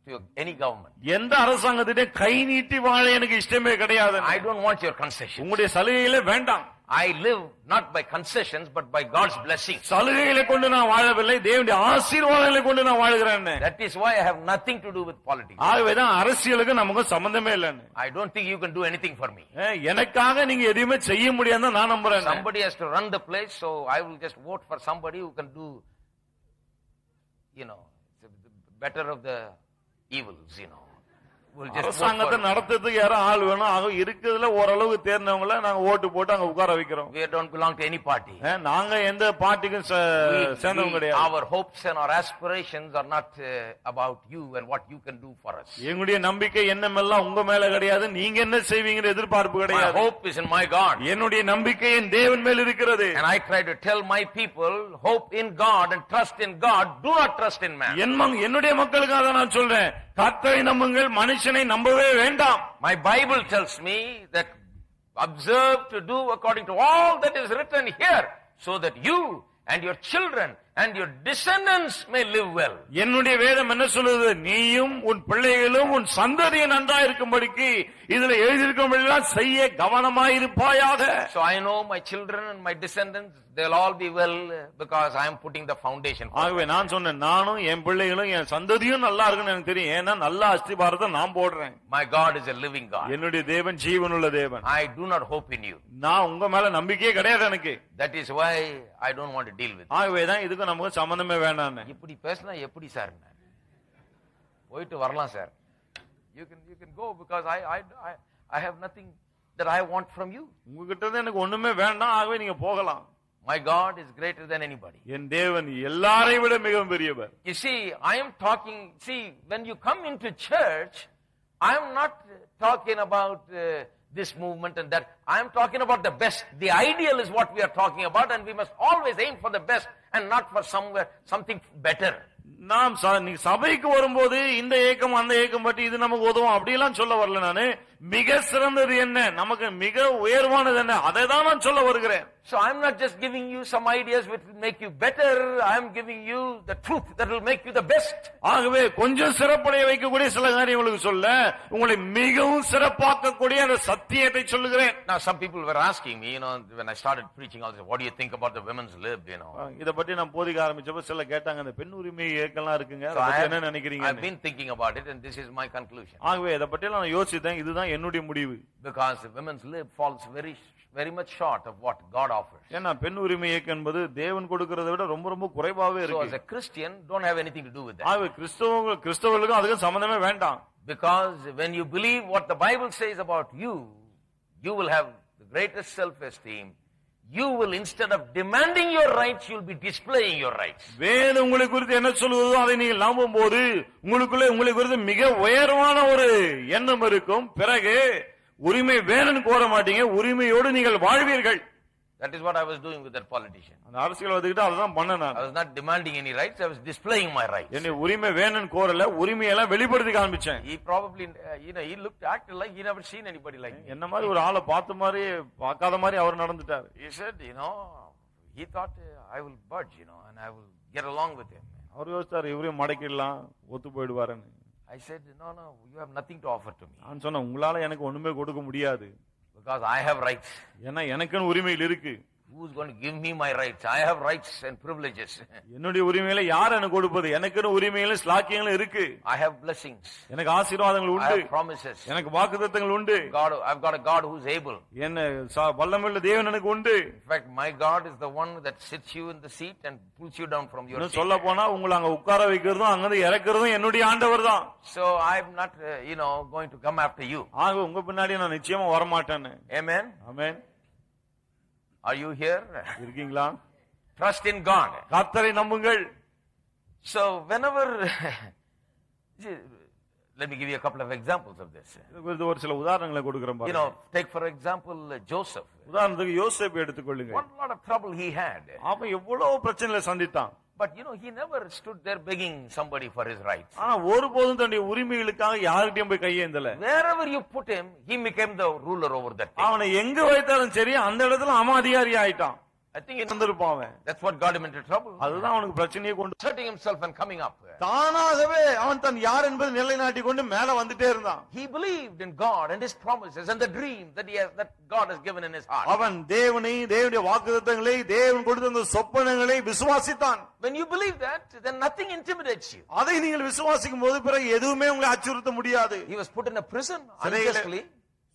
to any government. எந்த அரசாங்கத்திலே கை நீட்டி வாழ எனக்கு இஷ்டமே கிடையாது. I don't want your concessions. உங்களுடைய சலுகைகளே வேண்டாம். I live not by concessions but by God's blessing. சலுகைகளை கொண்டு நான் வாழவில்லை, தேவனுடைய ஆசீர்வாதங்களை கொண்டு நான் வாழ்கிறேன். That is why I have nothing to do with politics. ஆகவேதான் அரசியலுக்கு நமக்கு சம்பந்தமே இல்லை. I don't think you can do anything for me. எனக்காக நீங்க எதுவுமே செய்ய முடியாதுன்னு நான் நம்புறேன். Somebody has to run the place, so I will just vote for somebody who can do better of the evils, அரசாங்கத்தை நடத்துறதுக்கு யாரும் ஆள் வேணும். ஆக இருக்கிறதுல ஓரளவுக்கு தேர்ந்தவங்கள நாங்க ஓட்டு போட்டு அங்க உட்கார வைக்கிறோம். We don't belong to any party. நாங்க எந்த பார்ட்டிக்கும் சேர்ந்தவங்க கிடையாது. Our hopes and our aspirations are not about you and what you can do for us. எங்களுடைய நம்பிக்கை எண்ணமெல்லாம் உங்க மேல கிடையாது, நீங்க என்ன செய்வீங்கற எதிர்பார்ப்பு கிடையாது. My hope is in my God. என்னுடைய நம்பிக்கை என் தேவன் மேல் இருக்கிறது. And I try to tell my people, hope in God and trust in God, do not trust in man. என்னுடைய மக்களுக்காக நான் சொல்றேன், கர்த்தரை நம்புங்கள், மனுஷனை நம்பவே வேண்டாம். My Bible tells me that observe to do according to all that is written here, so that you and your children and your descendants may live well. என்னுடைய வேதம் என்ன சொல்லுது? நீயும் உன் பிள்ளைகளும் உன் சந்ததியும் நன்றாய் இருக்கும்படிக்கு இதுல எழுதியிருக்கும்படியெல்லாம் செய்ய கவனமாயிருப்பாயாக. So I know my children and my descendants, they'll all be well because I am putting the foundation. ஆகவே நான் சொன்னேன், நானும் என் பிள்ளைகளும் என் சந்ததியும் நல்லா இருக்குன்னு எனக்கு தெரியும். ஏன்னா நல்ல அஸ்திபாரத்தை நான் போடுறேன். My God is a living God. என்னுடைய தேவன் ஜீவனுள்ள தேவன். I do not hope in you. நான் உங்க மேல நம்பிக்கையே கிடையாது எனக்கு. That is why I don't want to deal with. ஆகவே தான் இதுக்கு நமக்கு சம்பந்தமே வேண்டாம். இப்படி பேசினா எப்படி சார்? போயிட்டு வரலாம் sir. You can go because I have nothing that I want from you. உங்ககிட்ட இருந்து எனக்கு ஒண்ணுமே வேண்டாம், ஆகவே நீங்க போகலாம். My God is greater than anybody. என் தேவன் எல்லாரையும் விட மிகவும் பெரியவர். You see, I am talking, when you come into church, I am not talking about this movement and that. I am talking about the best. The ideal is what we are talking about, and we must always aim for the best and not for something better. நாம் சபைக்கு வரும்போது இந்த ஏக்கம் அந்த ஏக்கம் பற்றி இது நமக்கு உதவும் அப்படியெல்லாம் சொல்ல வரல. நானு மிக சிறந்தது என்ன, நமக்கு மிக உயர்வானது என்ன, அதை தான் நான் சொல்ல வருகிறேன். So I am not just giving you some ideas which will make you better. I am giving you the truth that will make you the best. ஆகவே கொஞ்சம் சிறப்படைய வைக்கக்கூடிய சில காரியங்களுக்கு சொல்ல, உங்களை மிகவும் சிறப்பாக்கக்கூடிய அந்த சத்தியத்தை சொல்லுகிறேன். Now some people were asking me, when I started preaching, also, what do you think about the women's lib? இத பத்தி நான் போதிக்க ஆரம்பிச்சப்ப சில கேட்டாங்க, அந்த பெண் உரிமை இயக்கம்லாம் இருக்குங்க, அதை பத்தி என்ன நினைக்கிறீங்க? I've been thinking about it and this is my conclusion. ஆகவே இத பத்தி நான் யோசித்தேன், இதுதான் என்னுடைய முடிவு. Because women's lib falls very much short of what God offers. ஏன்னா பெண் உரிமை இயக்கம் என்பது தேவன் கொடுக்கிறதை விட ரொம்ப ரொம்ப குறைவாவே So இருக்கு. as a Christian, don't have anything to do with that. ஆகவே கிறிஸ்தவர்களுக்கும் அதுக்கு சம்பந்தமே வேண்டாம். Because when you believe what the Bible says about you, you will have the greatest self-esteem. You will, instead of demanding your rights, you will be displaying your rights. வேதம் உங்களை குறித்து என்ன சொல்லுவதோ அதை நீங்கள் நம்பும்போது உங்களை குறித்து மிக உயர்வான ஒரு எண்ணம் இருக்கும். பிறகு உரிமை வேணும்னு கோர மாட்டீங்க, உரிமையோடு நீங்கள் வாழ்வீர்கள். That is what I was doing with that politician. அந்த அரசியல்வாதிகிட்ட அதான் பண்ண நான். I was not demanding any rights, I was displaying my rights. என்ன உரிமை வேணும்னு கோரல, உரிமையெல்லாம் வெளிப்படுத்தி காண்பிச்சேன். He probably, he acted like he never seen anybody like me. என்ன மாதிரி ஒரு ஆளை பார்த்த மாதிரி பார்க்காத மாதிரி அவர் நடந்துட்டார். He said, he thought I will budge, and I will get along with him. அவர் யோசிச்சார் இவரையும் மடக்கிடலாம், ஒத்து போயிடுவாருன்னு. I said, no, you have nothing to offer to me. நான் சொன்னேன் உங்களால எனக்கு ஒண்ணுமே கொடுக்க முடியாது. Because I have rights. ஏன்னா எனக்குன்னு உரிமைகள் இருக்கு. Who is going to give me my rights? I have rights and privileges. என்னுடைய உரிமைகளை யார் எனக்கு கொடுப்பது? எனக்குன்னு உரிமைகளும் ஸ்லாக்கியங்களும் இருக்கு. I have blessings. எனக்கு ஆசீர்வாதங்கள் I உண்டு. have promises. எனக்கு வாக்குத்தத்தங்கள் உண்டு. I've got a God who is able. என்ன வல்லமையுள்ள தேவன் எனக்கு உண்டு. In fact, my God is the one that sits you in the seat and pulls you down from your seat. சொல்ல போனா உங்களை அங்க உட்கார வைக்கிறதும் அங்கிருந்து இறக்குறதும் என்னுடைய ஆண்டவர் தான். So I'm not going to come after you. ஆக உங்க பின்னாடி நான் நிச்சயமா வர மாட்டேன்னு. Amen. Amen. Are you here? இருக்கீங்களா? Trust in God. கர்த்தரை நம்புங்கள். So whenever let me give you a couple of examples of this. ஒரு சில உதாரணங்களை கொடுக்கிறேன் பாருங்க. Take for example Joseph. உதாரணத்துக்கு யோசேப்பு எடுத்துக்கொள்ளுங்க. What a lot of trouble he had. அவன் எவ்வளவு பிரச்சனைகளை சந்தித்தான். But he never stood there begging somebody for his rights. ஆனா ஒருபோதும் தன்னுடைய உரிமைகளுக்காக யார்கிட்டயும் போய் கையேந்தல. Wherever you put him, he became the ruler over that thing. அவனை எங்க வைத்தாலும் சரி அந்த இடத்துல அவன் அதிகாரி ஆயிட்டான். I think that's what got him into trouble. அதுதான் அவனுக்கு பிரச்சனையை கொண்டு asserting himself and coming up. தானாகவே அவன் தன் யார் என்பதை நிலைநாட்டி கொண்டு மேல வந்துட்டே இருந்தான். He believed in God and his promises and the dream that God has given in his heart. அவன் தேவனை, தேவனுடைய வாக்குத்தத்தங்களை, தேவன் கொடுத்த அந்த சொப்பனங்களை விசுவாசித்தான். When you believe that, then nothing intimidates you. அதை நீங்கள் விசுவாசிக்கும் போது பிறகு எதுவுமே உங்களை அச்சுறுத்த முடியாது. He was put in a prison unjustly.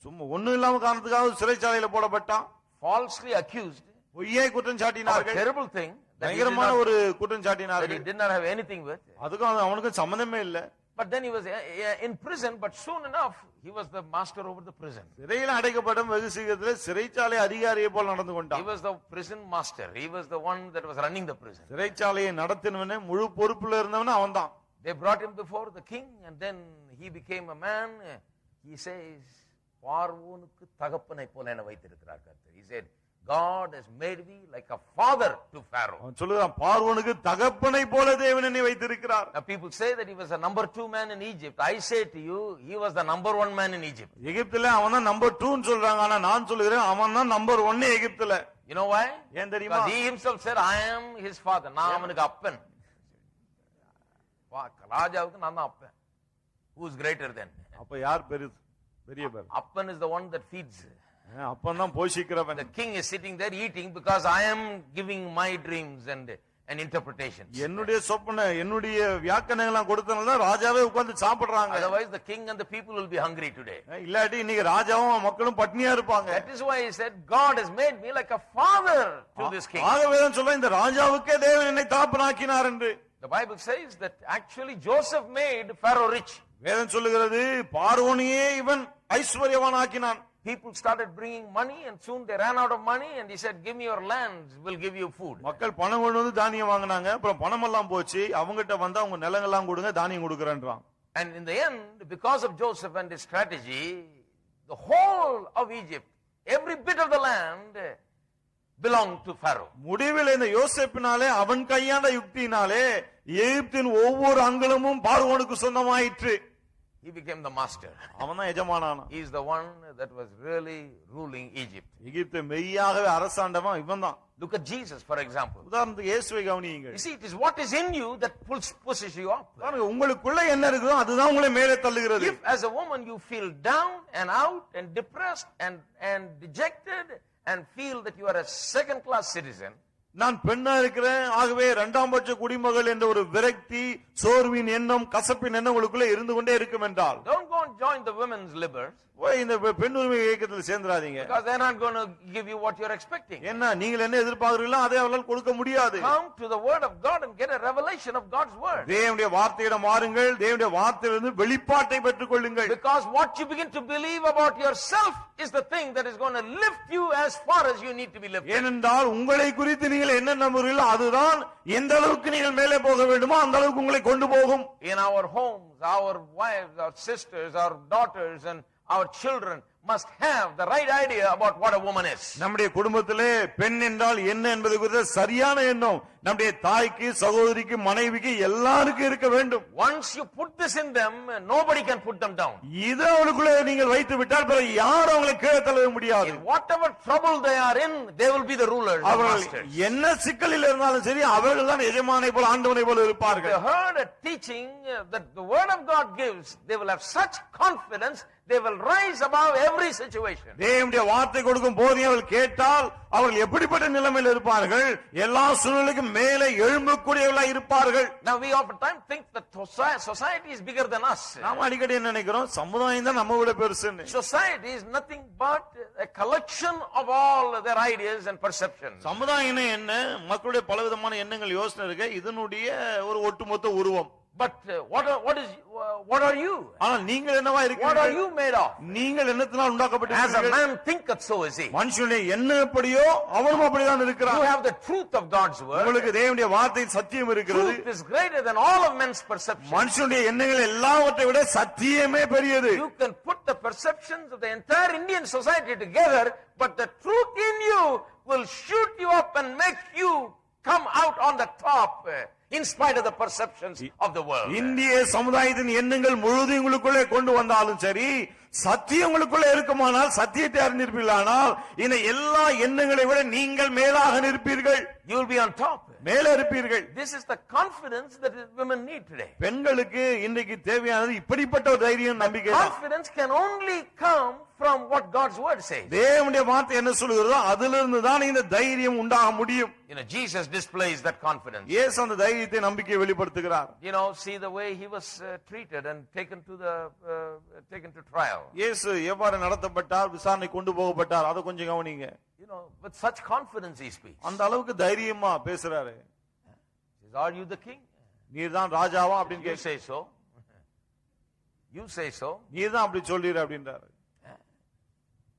சும்மா ஒண்ணும் இல்லாம காரணத்துக்காக சிறைச்சாலையில போடப்பட்டான். Falsely accused. பொய்யை குற்றம் சாட்டினார்கள். Terrible thing. பயங்கரமான ஒரு குற்றம் சாட்டினார்கள். He did not have anything with. அதுக்கும் அவனுக்கு சம்பந்தமே இல்ல. But then he was in prison, but soon enough he was the master over the prison. சிறையில் அடைக்கப்பட்ட வெகு சீக்கிரத்திலே சிறைச்சாலை அதிகாரியை போல நடந்து கொண்டான். He was the prison master. He was the one that was running the prison. சிறைச்சாலையை நடத்தினவனே முழு பொறுப்புல இருந்தவனே அவன்தான். They brought him before the king and then he became a man. He says, பார்வோனுக்கு தகப்பனை போல என்னை வைத்திருக்கிறார் கர்த்தர். He said, God has made me like a father to Pharaoh. அவன் சொல்லுறான் பார்வோனுக்கு தகப்பனை போல தேவன் என்னை வைத்திருக்கிறார். Now people say that he was a number 2 man in Egypt. I say to you, he was the number 1 man in Egypt. எகிப்திலே அவன் தான் நம்பர் 2 ன்னு சொல்றாங்க. ஆனா நான் சொல்லுகிறேன் அவன் தான் நம்பர் 1 எகிப்திலே. You know why? ஏன் தெரியுமா? He himself said, I am his father. நான் அவனுக்கு அப்பன். ராஜாவுக்கு நான் தான் அப்பன். Who is greater than? அப்ப யார் பெரியவர்? அப்பன் is the one that feeds. அப்பன் தான் போஷிக்கிறவன். The king is sitting there eating because I am giving my dreams and interpretations. என்னுடைய சொப்பன என்னுடைய வியாக்கியானங்கள் எல்லாம் கொடுத்தனால தான் ராஜாவே உட்கார்ந்து சாப்பிடுறாங்க. Otherwise the king and the people will be hungry today. இல்லாட்டி இன்னைக்கு ராஜாவும் மக்களும் பட்னியா இருப்பாங்க. That is why he said God has made me like a father to this king. ஆகவே தான் சொல்ல இந்த ராஜாவுக்கே தேவன் என்னை தகப்பனாக்கினார் என்று. The Bible says that actually Joseph made Pharaoh rich. வேதம் சொல்லுகிறது பார்வோனையே இவன் ஐஸ்வர்யவான் ஆக்கினான். People started bringing money and soon they ran out of money and he said, give me your lands, we'll give you food. மக்கள் பணம் கொண்டு வந்து தானியம் வாங்குனாங்க. அப்புறம் பணம் எல்லாம் போச்சு. அவங்ககிட்ட வந்து அவங்க நிலங்கள் எல்லாம் கொடுங்க, தானியம் கொடுக்கறேன்றான். And in the end, because of Joseph and his strategy, the whole of Egypt, every bit of the land belonged to Pharaoh. முடிவில் இந்த யோசேப்பினாலே அவன் கையாண்ட யுக்தியினாலே எகிப்தின் ஒவ்வொரு அங்குலமும் பார்வோனுக்கு சொந்தமாயிற்று. He became the master. அவன் தான் எஜமானானா. He is the one that was really ruling Egypt. எகிப்தை மெய்யாகவே அரசாண்டவன் இவன் தான். Look at Jesus for example. உதாரணத்துக்கு இயேசுவை கவனியுங்கள். You see, it is what is in you that pushes you up. உங்களுக்குள்ள என்ன இருக்குதோ அதுதான் உங்களை மேலே தள்ளுகிறது. If as a woman you feel down and out and depressed and dejected and feel that you are a second class citizen, நான் பெண்ணா இருக்கிறேன் ஆகவே இரண்டாம் பட்ச குடிமகள் என்ற ஒரு விரக்தி, சோர்வின் எண்ணம், கசப்பின் எண்ணம் உங்களுக்குள்ள இருந்து கொண்டே இருக்கும் என்றால், don't go and join the women's libers, போய் இந்த பெண் உரிமை இயக்கத்தில் சேர்ந்துடாதீங்க. because they're not going to give you what you're expecting. என்ன நீங்கள் என்ன எதிர்பார்க்கிறீங்களோ அதை அவர்களால் கொடுக்க முடியாது. Come to the word of God and get a revelation of God's word. தேவனுடைய வார்த்தையிடம் மாறுங்கள், தேவனுடைய வார்த்தையிலிருந்து வெளிப்பாட்டை பெற்றுக் கொள்ளுங்கள். Because what you begin to believe about yourself is the thing that is going to lift you as far as you need to be lifted. ஏனென்றால் உங்களை குறித்து நீங்கள் என்ன நம்புகிறீர்களோ அதுதான் எந்த அளவுக்கு நீங்கள் மேலே போக வேண்டுமோ அந்த அளவுக்கு உங்களை கொண்டு போகும். In our homes, our wives, our sisters, our daughters and our children must have the right idea about what a woman is. நம்முடைய குடும்பத்திலே பெண் என்றால் என்ன என்பது குறித்த சரியான எண்ணம் நம்முடைய தாய்க்கு, சகோதரிக்கு, மனைவிக்கு எல்லாருக்கும் இருக்க வேண்டும். Once you put this in them, nobody can put them down. இது அவளுக்குள்ளே நீங்கள் வைத்து விட்டால் பிறகு யாரும் அவங்களை கீழே தள்ள முடியாது. In whatever trouble they are in, they will be the rulers and அவர்கள் masters. என்ன சிக்கலில் இருந்தாலும் சரி அவர்கள் தான் எஜமானை போல ஆண்டவனை போல They இருப்பார்கள். heard a teaching that the word of God gives, they will have such confidence, they will rise above every situation. தேவனுடைய வார்த்தை கொடுக்கும் போதே அவர்கள் கேட்டால் அவர்கள் எப்படிப்பட்ட நிலைமையில் இருப்பார்கள், எல்லா சூழ்நிலைக்கும் மேலே எழும்பக்கூடியவர்களாக இருப்பார்கள். Now we oftentimes think that society is bigger than us. நாம அடிக்கடி என்ன நினைக்கிறோம், சமுதாயம் தான் நம்ம விட பெருசுன்னு. Society is nothing but a collection of all their ideas and perceptions. சமுதாயம் என்ன, மக்களுடைய பலவிதமான எண்ணங்கள், யோசனை இருக்கு, இதனுடைய ஒரு ஒட்டுமொத்த உருவம். But what are you? ஆனால் நீங்கள் என்னவா What are இருக்கிறீர்கள்? you made of? நீங்கள் என்னத்தினால் As a உண்டாக்கப்பட்டீர்கள்? man thinketh, so is he. மனுஷனுடைய எண்ணம் எப்படியோ அவனும் அப்படிதான் You இருக்கிறான். have the truth of God's word. உங்களுக்கு தேவனுடைய வார்த்தை சத்தியம் இருக்கிறது. Truth is greater than all of men's perceptions. மனுஷனுடைய எண்ணங்கள் எல்லாவற்றை விட சத்தியமே பெரியது. You can put the perceptions of the entire Indian society together, but the truth in you will shoot you up and make you come out on the top, in spite of the perceptions of the world. இந்திய சமுதாயத்தின் எண்ணங்கள் முழுவதும் உங்களுக்குள்ளே கொண்டு வந்தாலும் சரி, சத்தியம் உங்களுக்குள்ளே இருக்குமானால், சத்தியத்தை அறிந்திருப்பீர்களானால், இந்த எல்லா எண்ணங்களை விட நீங்கள் மேலாக நிற்பீர்கள். You will be on top. மேலே இருப்பீர்கள். This is the confidence that women need today. பெண்களுக்கு இன்றைக்கு தேவையானது இப்படிப்பட்ட ஒரு தைரியம், நம்பிக்கை. Confidence can only come from what God's word says. தேவனுடைய வார்த்தை என்ன சொல்கிறதோ அதிலிருந்து தான் இந்த தைரியம் உண்டாக முடியும். You know, Jesus displays that confidence. இயேசு அந்த தைரியத்தை, நம்பிக்கையை வெளிப்படுத்துகிறார். You know, see the way he was treated and taken to trial. இயேசு எவ்வாறு நடத்தப்பட்டார், விசாரணை கொண்டு போகப்பட்டார், அதை கொஞ்சம் கவனிங்க. You know, with such confidence he speaks. அந்த அளவுக்கு தைரியமா பேசுறாரு. He says, are you the king? நீர்தான் ராஜாவா அப்படின்னு You கேட்க, say so. You say so. நீர்தான் அப்படி சொல்றீர் அப்படின்றாரு.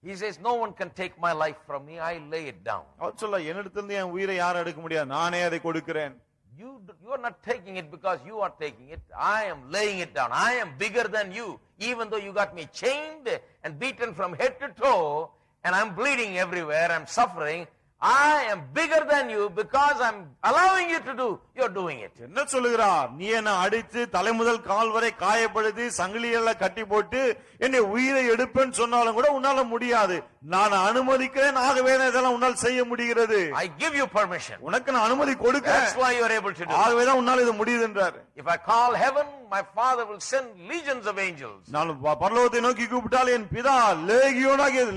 He says, no one can take my life from me. I lay it down. அவர் சொல்ல, என்னிடத்திலிருந்து என் உயிரை யாரும் எடுக்க முடியாது, நானே அதை கொடுக்கிறேன். You are not taking it because you are taking it. I am laying it down. I am bigger than you. Even though you got me chained and beaten from head to toe, and I'm bleeding everywhere, I'm suffering, I am bigger than you because I'm allowing you to do, you're doing it. என்ன சொல்லுகிறார்? நீ என்ன அடித்து தலை முதல் கால் வரை காயப்படுத்தி சங்கிலியெல்லாம் கட்டி போட்டு என்னை உயிரை எடுப்பேன்னு சொன்னாலும் கூட உன்னால முடியாது. நான் அனுமதிக்கிறேன், ஆகவே இதெல்லாம் உன்னால் செய்ய முடிகிறது. I give you permission. உனக்கு நான் அனுமதி கொடுக்கிறேன், That's why you are able to do it. ஆகவேதான் உன்னால் இது முடியுது என்றார். If I call heaven, my Father will send legions of angels. நான் பரலோகத்தை நோக்கி கூப்பிட்டால் என் பிதா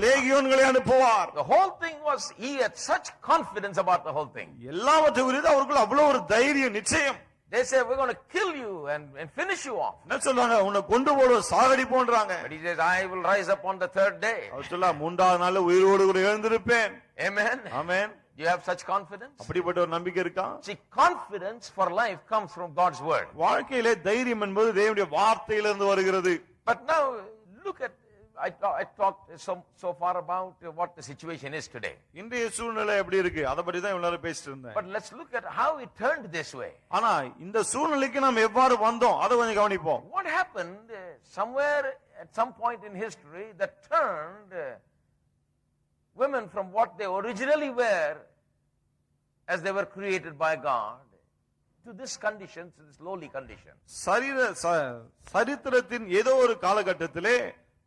லேகியோன்களை அனுப்புவார். The whole thing was, he had such confidence about the whole thing. எல்லாவற்றை குறித்து அவருக்குள்ள அவ்வளவு ஒரு தைரியம், நிச்சயம். They say, we're going to kill you and finish you off. என்ன சொல்றாங்க? உன்னை கொண்டு போடுவ, சாகடி போன்றாங்க. But he says, I will rise up on the third day. அவர் சொல்ல, மூன்றாவது நாள்ல உயிரோடு கூட எழுந்திருப்பேன். Amen. Amen. Do you have such confidence? அப்படிப்பட்ட ஒரு நம்பிக்கை இருக்கா? See, confidence for life comes from God's word. வாழ்க்கையிலே தைரியம் என்பது தேவனுடைய வார்த்தையிலிருந்து வருகிறது. But now look at, I talked so far about what the situation is today. இன்றைய சூழ்நிலை எப்படி இருக்கு, அதை பற்றி தான் இவ்வளவு நேரம் பேசிட்டு இருந்தேன். But let's look at how it turned this way. ஆனா இந்த சூழ்நிலைக்கு நாம் எவ்வாறு வந்தோம் அதை கொஞ்சம் கவனிப்போம். What happened somewhere at some point in history that turned women from what they originally were as they were created by God to this condition, to this lowly condition. சரித்திரத்தின் ஏதோ ஒரு காலகட்டத்திலே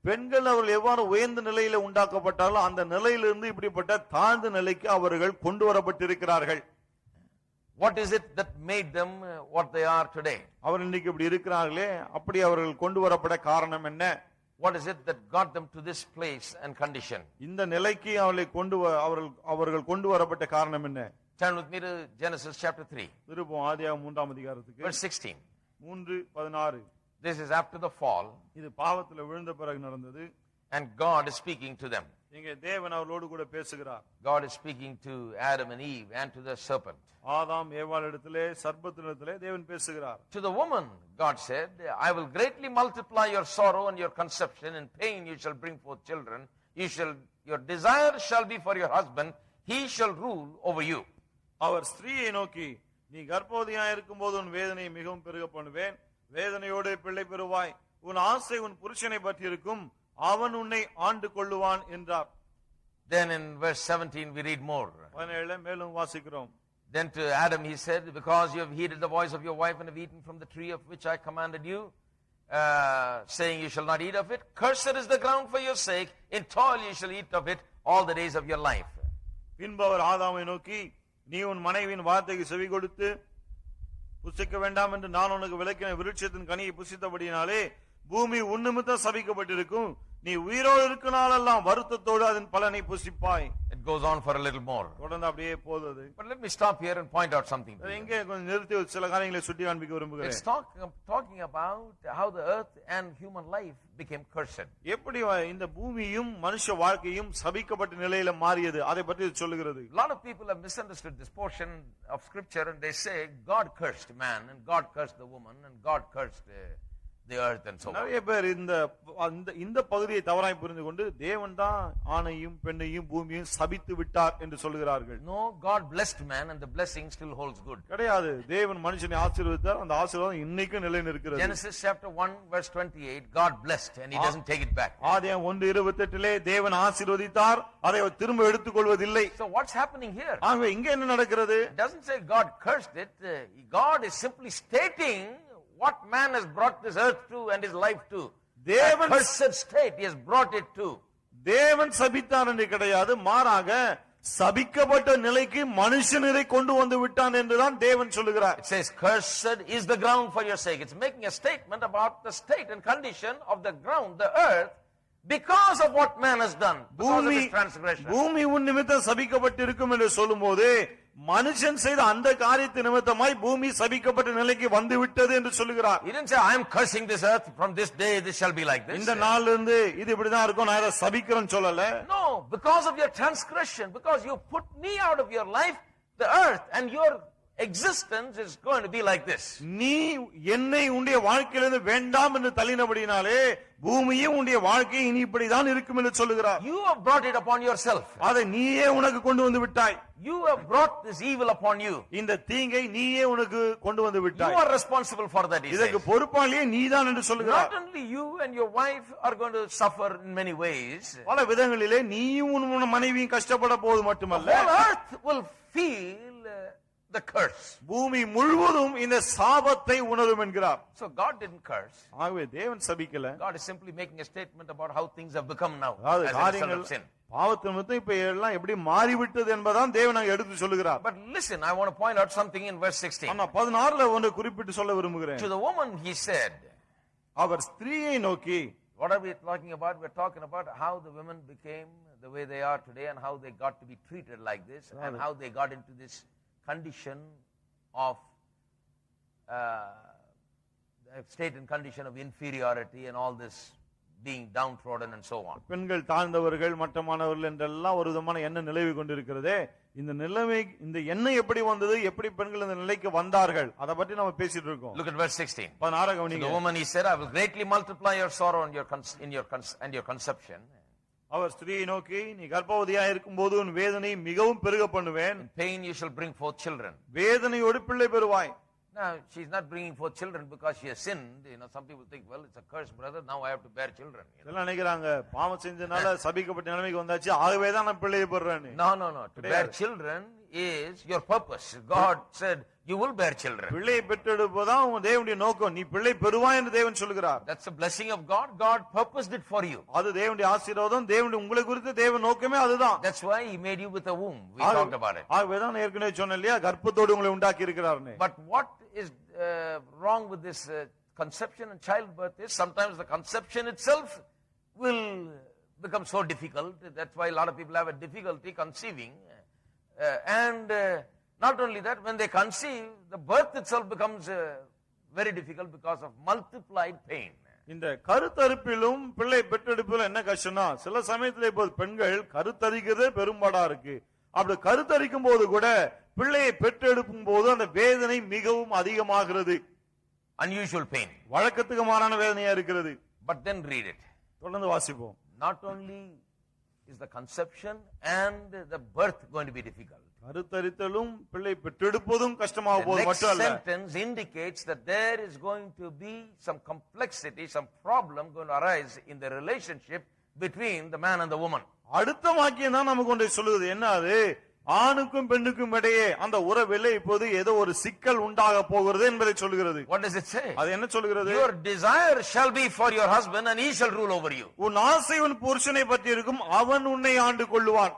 பெண்கள் அவர்கள் எவ்வாறு உயர்ந்த நிலையில உண்டாக்கப்பட்டாலும் அந்த நிலையிலிருந்து இப்படிப்பட்ட தாழ்ந்த நிலைக்கு அவர்கள் கொண்டு வரப்பட்டிருக்கிறார்கள். What is it that made them what they are today? அவர் இன்னைக்கு இப்படி இருக்கிறார்களே, அப்படி அவர்கள் கொண்டு வரப்பட காரணம் என்ன? What is it that got them to this place and condition? இந்த நிலைக்கு அவர்கள் கொண்டு வரப்பட்ட காரணம் என்ன? Turn with me to Genesis chapter 3. திருப்பம் ஆதியாகமம் 3ஆம் அதிகாரத்துக்கு. Verse 16. 3:16. This is after the fall, இது பாவத்துல விழுந்த பிறகு நடந்தது. and God is speaking to them. இங்கே தேவன் அவர்களோடு கூட பேசுகிறார். God is speaking to Adam and Eve and to the serpent. ஆதாம் ஏவாளிடத்திலே சர்ப்பத்தினிடத்திலே தேவன் பேசுகிறார். To the woman, God said, I will greatly multiply your sorrow and your conception. In pain you shall bring forth children. Your desire shall be for your husband. He shall rule over you. அவர் ஸ்திரீயை நோக்கி, நீ கர்ப்பவதியாய் இருக்கும்போது உன் வேதனையை மிகவும் பெருக பண்ணுவேன். வேதனையோடு பிள்ளை பெறுவாய். உன் ஆசை உன் புருஷனை பற்றி இருக்கும். அவன் உன்னை ஆண்டு கொள்ளுவான் என்றார். Then in verse 17 we read more. 17 மேலும் வாசிக்கிறோம். Then to Adam he said, because you have heeded the voice of your wife and have eaten from the tree of which I commanded you, saying you shall not eat of it, cursed is the ground for your sake. In toil you shall eat of it all the days of your life. பின்பு அவர் ஆதாமை நோக்கி, நீ உன் மனைவியின் வார்த்தைக்கு செவி கொடுத்து புசிக்க வேண்டாம் என்று நான் உனக்கு விலக்கின விருட்சத்தின் கனியை புசித்தபடியினாலே பூமி உன்னிமித்தம் சபிக்கப்பட்டிருக்கும். நீ உயிரோடு இருக்க நாளெல்லாம் வருத்தத்தோடு அதன் பலனை புசிப்பாய். It goes on for a little more. தொடர்ந்து அப்படியே போகுது. But let me stop here and point out something. இங்கே கொஞ்சம் நிறுத்தி சில காரியங்களை சுட்டி காண்பிக்க விரும்புகிறேன். It's talking about how the earth and human life became cursed. எப்படி இந்த பூமியும் மனுஷ வாழ்க்கையும் சபிக்கப்பட்ட நிலையில மாறியது, அதை பற்றி சொல்லுகிறது. A lot of people have misunderstood this portion of scripture and they say God cursed man and God cursed the woman and God cursed the earth and so on. நிறைய பேர் இந்த பகுதியை தவறாய் புரிந்து கொண்டு தேவன் தான் ஆணையும் பெண்ணையும் பூமியையும் சபித்து விட்டார் என்று சொல்கிறார்கள். No, God blessed man and the blessing still holds good. கிடையாது. தேவன் மனுஷனை ஆசீர்வதித்தார், அந்த ஆசீர்வாதம் இன்னைக்கும் நிலை நிற்கிறது. Genesis chapter 1 verse 28, God blessed and he doesn't take it back. ஆதியாகமம் 1:28 தேவன் ஆசீர்வதித்தார், அதை அவர் திரும்ப எடுத்துக்கொள்வதில்லை. So what's happening here? ஆகவே இங்க என்ன நடக்கிறது? It doesn't say God cursed it. God is simply stating what man has brought this earth to and his life to. தேவன் cursed state he has brought it to. தேவன் சபித்தார் என்று கிடையாது, மாறாக சபிக்கப்பட்ட நிலைக்கு மனுஷன் இதை கொண்டு வந்து விட்டான் என்றுதான் தேவன் சொல்லுகிறார். It says cursed is the ground for your sake. It's making a statement about the state and condition of the ground, the earth, because of what man has done, because of his transgression. பூமி உன் நிமித்தம் சபிக்கப்பட்டிருக்கும் என்று சொல்லும்போது மனுஷன் செய்த அந்த காரியத்தை நிமித்தமாய் பூமி சபிக்கப்பட்ட நிலைக்கு வந்து விட்டது என்று சொல்லுகிறார். He didn't say I am cursing this earth from this day this shall be like this. இந்த நாள்ல இருந்து இது இப்படிதான் இருக்கும், நான் இதை சபிக்கிறேன்னு சொல்லல. No, because of your transgression, because you put me out of your life, the earth and your existence is going to be like this. நீ என்னை உன்னுடைய வாழ்க்கையிலிருந்து வேண்டாம் என்று தள்ளினபடினாலே பூமியும் உன்னுடைய வாழ்க்கை இனி இப்படிதான் இருக்கும் என்று சொல்லுகிறார். You have brought it upon yourself. அதை நீயே உனக்கு கொண்டு வந்து விட்டாய். You have brought this evil upon you. இந்த தீங்கை நீயே உனக்கு கொண்டு வந்து You விட்டாய். are responsible for that. இதற்கு பொறுப்பாளியே நீதான் என்று சொல்லுகிறார். Not only you and your wife are going to suffer in many ways. பல விதங்களிலே நீயும் உன் மனைவியும் கஷ்டப்பட போவது The மட்டுமல்ல, whole earth will feel the curse. பூமி முழுவதும் இந்த சாபத்தை உணரும் என்கிறார். So God didn't curse. ஆகவே தேவன் சபிக்கல. God is simply making a statement about how things have become now அதாவது as a result காரியங்கள் of sin. பாவத்தின் நிமித்தம் இப்ப எல்லாம் எப்படி மாறிவிட்டது என்பதான் தேவன் அங்க எடுத்து சொல்லுகிறார். But listen, I want to point out something in verse 16. ஆனா 16ல ஒன்று குறிப்பிட்டு சொல்ல விரும்புகிறேன். To the woman he said, அவர் ஸ்திரீயை நோக்கி, what are we talking about? We're talking about how the women became the way they are today and how they got to be treated like this and how they got into this condition of state and condition of inferiority and all this being downtrodden and so on. பெண்கள் தாழ்ந்தவர்கள் மட்டமானவர்கள் என்றெல்லாம் ஒரு விதமான எண்ணம் நிலவி கொண்டிருக்கிறதே, இந்த நிலைமை இந்த எண்ணம் எப்படி வந்தது, எப்படி பெண்கள் இந்த நிலைக்கு வந்தார்கள், அதை பற்றி நம்ம பேசிட்டு இருக்கோம். Look at verse 16. 16 To கவனிங்க. the woman he said, I will greatly multiply your sorrow and your conception. அவர் ஸ்திரீயை நோக்கி, நீ கர்ப்பவதியா இருக்கும்போது உன் வேதனை மிகவும் பெருக பண்ணுவேன். In pain you shall bring forth children. வேதனையோடு பிள்ளை பெறுவாய். Now, she's not bringing forth children because she has sinned. You know, some people think, well, it's a curse, brother. Now I have to bear children. You know? எல்லாம் நினைக்கிறாங்க பாவம் செஞ்சனால சபிக்கப்பட்ட நிலைமைக்கு வந்தாச்சு, ஆகவே தான் நான் பிள்ளையை பெறறேன்னு. No. To bear children is your purpose. God said, you will bear children. பிள்ளையை பெற்றெடுப்பதுதான் உன் தேவனுடைய நோக்கம். நீ பிள்ளை பெறுவாய் என்று தேவன் சொல்கிறார். That's a blessing of God. God purposed it for you. அது தேவனுடைய ஆசீர்வாதம். தேவனுடைய உங்களை குறித்து தேவன் நோக்கமே அதுதான். That's why he made you with a womb. We talked about it. ஆகவே தான் ஏற்கனவே சொன்னேன் இல்லையா, கர்ப்பத்தோடு உங்களை உண்டாக்கி இருக்கிறார்னு. But what is wrong with this conception and childbirth is sometimes the conception itself will become so difficult. That's why a lot of people have a difficulty conceiving. And not only that, when they conceive, the birth itself becomes very difficult because of multiplied pain. இந்த கருத்தரிப்பிலும் பிள்ளை பெற்றெடுப்பிலும் என்ன கஷ்டம்னா சில சமயத்துல இப்போ பெண்கள் கருத்தரிக்கிறதே பெரும்பாடா இருக்கு. அப்படி கருத்தரிக்கும் போது கூட பிள்ளையை பெற்றெடுக்கும் போது அந்த வேதனை மிகவும் அதிகமாகிறது. Unusual pain. வழக்கத்துக்கு மாறான வேதனையா இருக்கிறது. But then read it. தொடர்ந்து வாசிப்போம். Not only is the conception and the birth going to be difficult. கருத்தரித்தலும் பிள்ளை பெற்றெடுப்பதும் கஷ்டமாக The போது next மட்டும் அல்ல. sentence indicates that there is going to be some complexity, some problem going to arise in the relationship between the man and the woman. அடுத்த வாக்கியம் தான் நமக்கு ஒன்றை சொல்லுது. என்ன அது? ஆணுக்கும் பெண்ணுக்கும் இடையே அந்த உறவிலே இப்போது ஏதோ ஒரு சிக்கல் உண்டாக போகிறது என்பதை சொல்கிறது. What does it say? அது என்ன சொல்கிறது? Your desire shall be for your husband and he shall rule over you. உன் ஆசை உன் புருஷனை பற்றி இருக்கும், அவன் உன்னை ஆண்டு கொள்ளுவான்.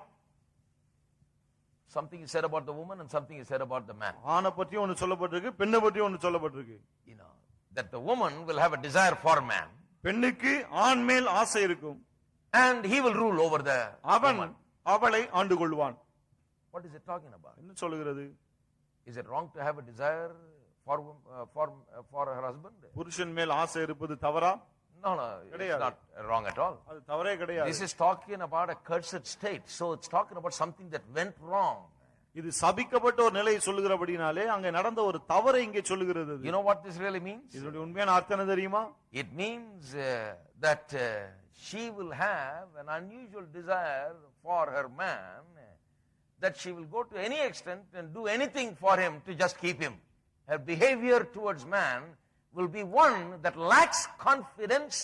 Something is said about the woman and something is said about the man. ஆணை பற்றி ஒன்னு சொல்லப்பட்டிருக்கு, பெண்ணை பற்றி ஒன்னு சொல்லப்பட்டிருக்கு. You know, that the woman will have a desire for man. பெண்ணுக்கு ஆண் மேல் ஆசை இருக்கும். And he will rule over the அவன் woman. அவளை ஆண்டு கொள்வான். What is it talking about? என்ன சொல்கிறது? Is it wrong to have a desire for her husband? புருஷன் மேல் ஆசை இருப்பது தவறா? No, it's not wrong at all. அது தவறே கிடையாது. This is talking about a cursed state. So it's talking about something that went wrong. இது சபிக்கப்பட்ட ஒரு நிலையை சொல்லுகிறபடினாலே அங்க நடந்த ஒரு தவறை இங்கே சொல்லுகிறது. You know what this really means? இதனுடைய உண்மையான அர்த்தம் என்ன தெரியுமா? It means that she will have an unusual desire for her man, that she will go to any extent and do anything for him to just keep him. Her behavior towards man will be one that lacks confidence.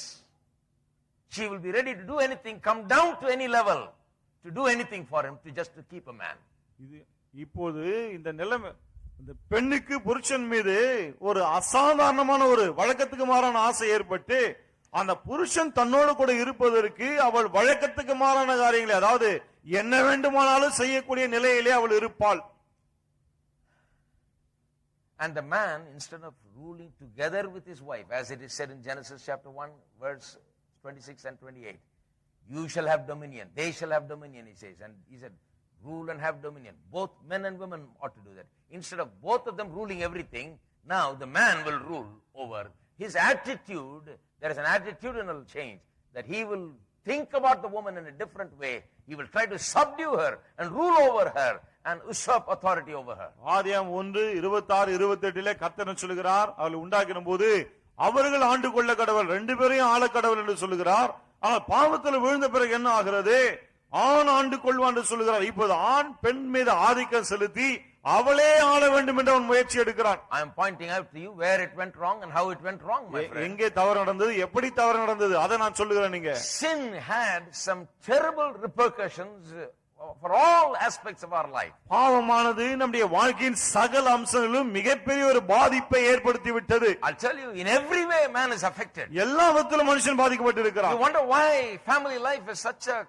She will be ready to do anything, come down to any level, to do anything for him to just to keep a man. இது இப்போது இந்த நிலைமை இந்த பெண்ணுக்கு புருஷன் மீது ஒரு அசாதாரணமான ஒரு வழக்கத்துக்கு மாறான ஆசை ஏற்பட்டு அந்த புருஷன் தன்னோடு கூட இருப்பதற்கு அவள் வழக்கத்துக்கு மாறான காரியங்களை, அதாவது என்ன வேண்டுமானாலும் செய்யக்கூடிய நிலையிலே அவள் இருப்பாள். And the man, instead of ruling together with his wife, as it is said in Genesis chapter 1, verse 26 and 28, you shall have dominion, they shall have dominion, he says. And he said, rule and have dominion. Both men and women ought to do that. Instead of both of them ruling everything, now the man will rule over. His attitude, there is an attitudinal change, that he will think about the woman in a different way. He will try to subdue her and rule over her and usurp authority over her. ஆதியாகமம் 1:26-28 கர்த்தர் சொல்லுகிறார், அவளை உண்டாக்கின போது அவர்கள் ஆண்டு கொள்ள கடவுள், ரெண்டு பேரையும் ஆள கடவுள் என்று சொல்லுகிறார். ஆனால் பாவத்தில் விழுந்த பிறகு என்ன ஆகிறது? ஆண் ஆண்டு கொள்வான் என்று சொல்லுகிறார். இப்போது ஆண் பெண் மீது ஆதிக்கம் செலுத்தி அவளே ஆள வேண்டும் என்று அவன் முயற்சி எடுக்கிறான். I am pointing out to you where it went wrong and how it went wrong, my friend. எங்கே தவறு நடந்தது, எப்படி தவறு நடந்தது, அதை நான் சொல்லுகிறேன். நீங்க Sin had some terrible repercussions for all aspects of our life. பாவமானது நம்முடைய வாழ்க்கையின் சகல அம்சங்களிலும் மிகப்பெரிய ஒரு பாதிப்பை ஏற்படுத்தி விட்டது. I'll tell you, in every way man is affected. எல்லா விதத்திலும் மனுஷன் பாதிக்கப்பட்டிருக்கிறான். You wonder why family life is such a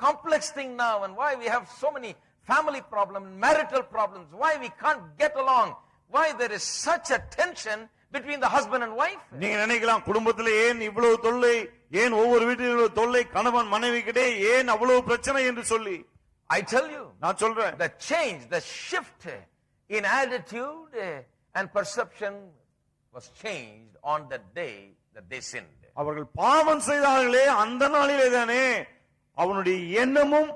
complex thing now, and why we have so many family problems, marital problems, why we can't get along, why there is such a tension between the husband and wife. நீங்க நினைக்கலாம், குடும்பத்திலே ஏன் இவ்வளவு தொல்லை, ஏன் ஒவ்வொரு வீட்டிலும் இவ்வளவு தொல்லை, கணவன் மனைவிக்கிட்டே ஏன் அவ்வளவு பிரச்சனை என்று சொல்லி. I tell you, நான் சொல்றேன், the change, the shift in attitude and perception was changed on the day that they sinned. அவர்கள் பாவம் செய்தார்களே அந்த நாளிலே தானே அவனுடைய எண்ணமும்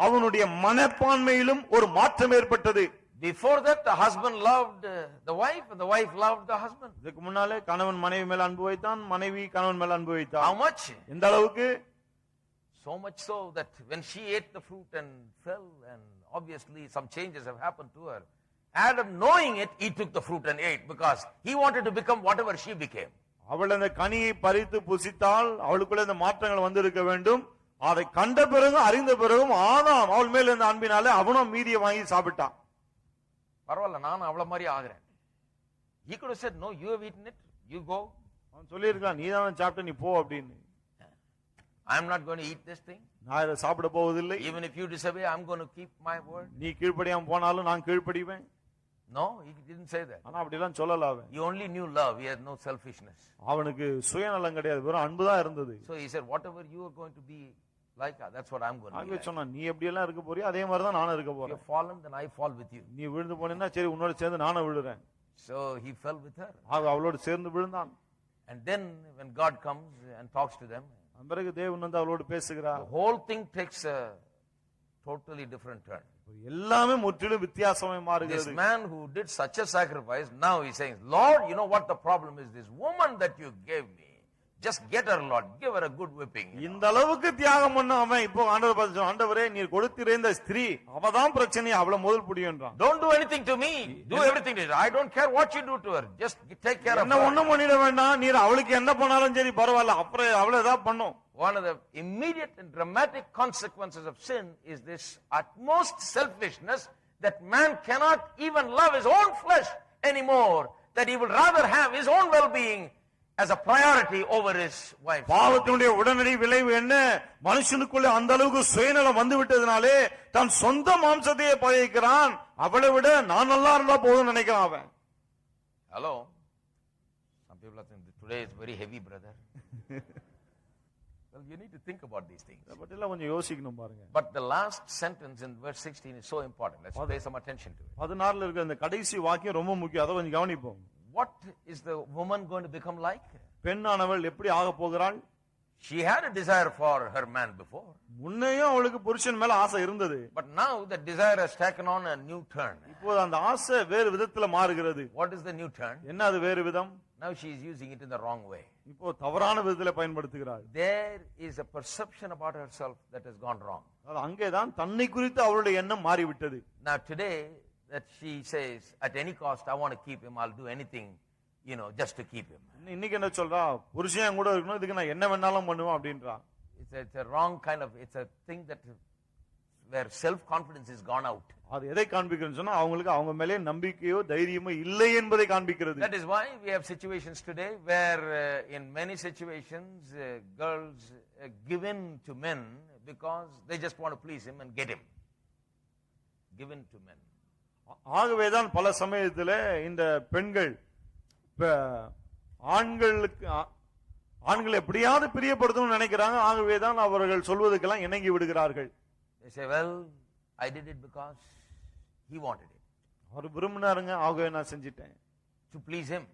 அவனுடைய மனப்பான்மையிலும் ஒரு மாற்றம் ஏற்பட்டது. Before that, the husband loved the wife and the wife loved the husband. இதுக்கு முன்னாலே கணவன் மனைவி மேல் அன்பு வைத்தான், மனைவி கணவன் மேல் அன்பு வைத்தான். How much? எந்த அளவுக்கு? So much so that when she ate the fruit and fell, and obviously some changes have happened to her, Adam, knowing it, he took the fruit and ate because he wanted to become whatever she became. அவள் அந்த கனியை பறித்து புசித்தால் அவளுக்குள்ள இந்த மாற்றங்கள் வந்திருக்க வேண்டும். அதை கண்ட பிறகு அறிந்த பிறகும் ஆதாம் அவள் மேல் இருந்த அன்பினாலே அவனும் மீதியை வாங்கி சாப்பிட்டான். பரவாயில்ல, நான் அவள மாதிரி ஆகிறேன். He could have said, no, you have eaten it, you go. அவன் சொல்லி இருக்கான், நீ தான் சாப்பிட்ட, நீ போ அப்படின்னு. I am not going to eat this thing. நான் இதை சாப்பிட போவதில்லை. Even if you disobey, I am going to keep my word. நீ கீழ்ப்படியாம போனாலும் நான் கீழ்ப்படிவேன். No, he didn't say that. ஆனா அப்படி எல்லாம் சொல்லல அவன். He only knew love, he had no selfishness. அவனுக்கு சுயநலம் கிடையாது, வெறும் அன்புதான் இருந்தது. So he said, whatever you are going to be like, that's what I'm going to be ஆகவே like. சொன்னா, நீ எப்படி எல்லாம் இருக்க போறியோ அதே மாதிரி தான் நானும் இருக்க If போறேன். you've fallen, then I fall with you. நீ விழுந்து போனேன்னா சரி, உன்னோட சேர்ந்து நானும் விழுறேன். So he fell with her. ஆக அவளோடு சேர்ந்து விழுந்தான். And then when God comes and talks to them, பிறகு தேவன் வந்து அவளோடு பேசுகிறார். the whole thing takes a totally different turn. எல்லாமே முற்றிலும் வித்தியாசமாய் This மாறுகிறது. man who did such a sacrifice, now he's saying, Lord, you know what the problem is? This woman that you gave me, just get her, Lord, give her a good whipping. இந்த அளவுக்கு தியாகம் பண்ண அவன் இப்போ ஆண்டவர் பார்த்து சொன்னான், ஆண்டவரே நீர் கொடுத்திருந்த இந்த ஸ்திரீ அவதான் பிரச்சனை, அவளை முதல் புடியன்றான். Don't do anything to me. Do everything to her. I don't care what you do to her. Just take care of என்ன her. ஒண்ணும் பண்ணிட வேண்டாம், நீர் அவளுக்கு என்ன பண்ணாலும் சரி பரவாயில்ல, அப்புறம் அவளை ஏதாவது பண்ணும். One of the immediate and dramatic consequences of sin is this utmost selfishness that man cannot even love his own flesh anymore, that he would rather have his own well-being as a priority over his wife. பாவத்தினுடைய உடனடி விளைவு என்ன? மனுஷனுக்குள்ள அந்த அளவுக்கு சுயநலம் வந்து விட்டதுனாலே தன் சொந்த மாம்சத்தையே பகைக்கிறான். அவளை விட நான் நல்லா இருந்தா போதும்னு நினைக்கிறான் அவன். Hello. Some people are saying today is very heavy, brother. Well, you need to think about these things. இத பத்திலாம் கொஞ்சம் யோசிக்கணும் பாருங்க. But the last sentence in verse 16 is so important. Let's pay some attention to it. 16ல இருக்க அந்த கடைசி வாக்கியம் ரொம்ப முக்கியம். அதை கொஞ்சம் கவனிப்போம். What is the woman going to become like? பெண்ணானவள் எப்படி ஆக போகிறாள்? She had a desire for her man before. முன்னையும் அவளுக்கு புருஷன் மேல ஆசை இருந்தது. But now that desire has taken on a new turn. இப்போது அந்த ஆசை வேறு விதத்துல மாறுகிறது. What is the new turn? என்ன அது வேறு விதம்? Now she is using it in the wrong way. இப்போ தவறான விதத்துல பயன்படுத்துகிறாள். There is a perception about herself that has gone wrong. அது அங்கேதான் தன்னை குறித்து அவளுடைய எண்ணம் மாறிவிட்டது. Now today that she says, at any cost, I want to keep him, I'll do anything, just to keep him. இன்னைக்கு என்ன சொல்றா? புருஷன் கூட இருக்கணும், இதுக்கு நான் என்ன வேணாலும் பண்ணுவேன் அப்படின்றா. It's a wrong kind of, it's a thing that where self-confidence is gone out. அது எதை காண்பிக்கிறதுன்னு சொன்னா அவங்களுக்கு அவங்க மேலே நம்பிக்கையோ தைரியமோ இல்லை என்பதை காண்பிக்கிறது. That is why we have situations today where in many situations girls give in to men because they just want to please him and get him. Give in to men. ஆகவேதான் பல சமயத்துல இந்த பெண்கள் ஆண்களை எப்படியாவது பிரியப்படுத்தணும்னு நினைக்கிறாங்க. ஆகவேதான் அவர்கள் சொல்வதற்கெல்லாம் இணங்கி விடுகிறார்கள். They say, well, I did it because he wanted it. அவர் விரும்பினாருங்க, ஆகவே நான் செஞ்சிட்டேன். To please him.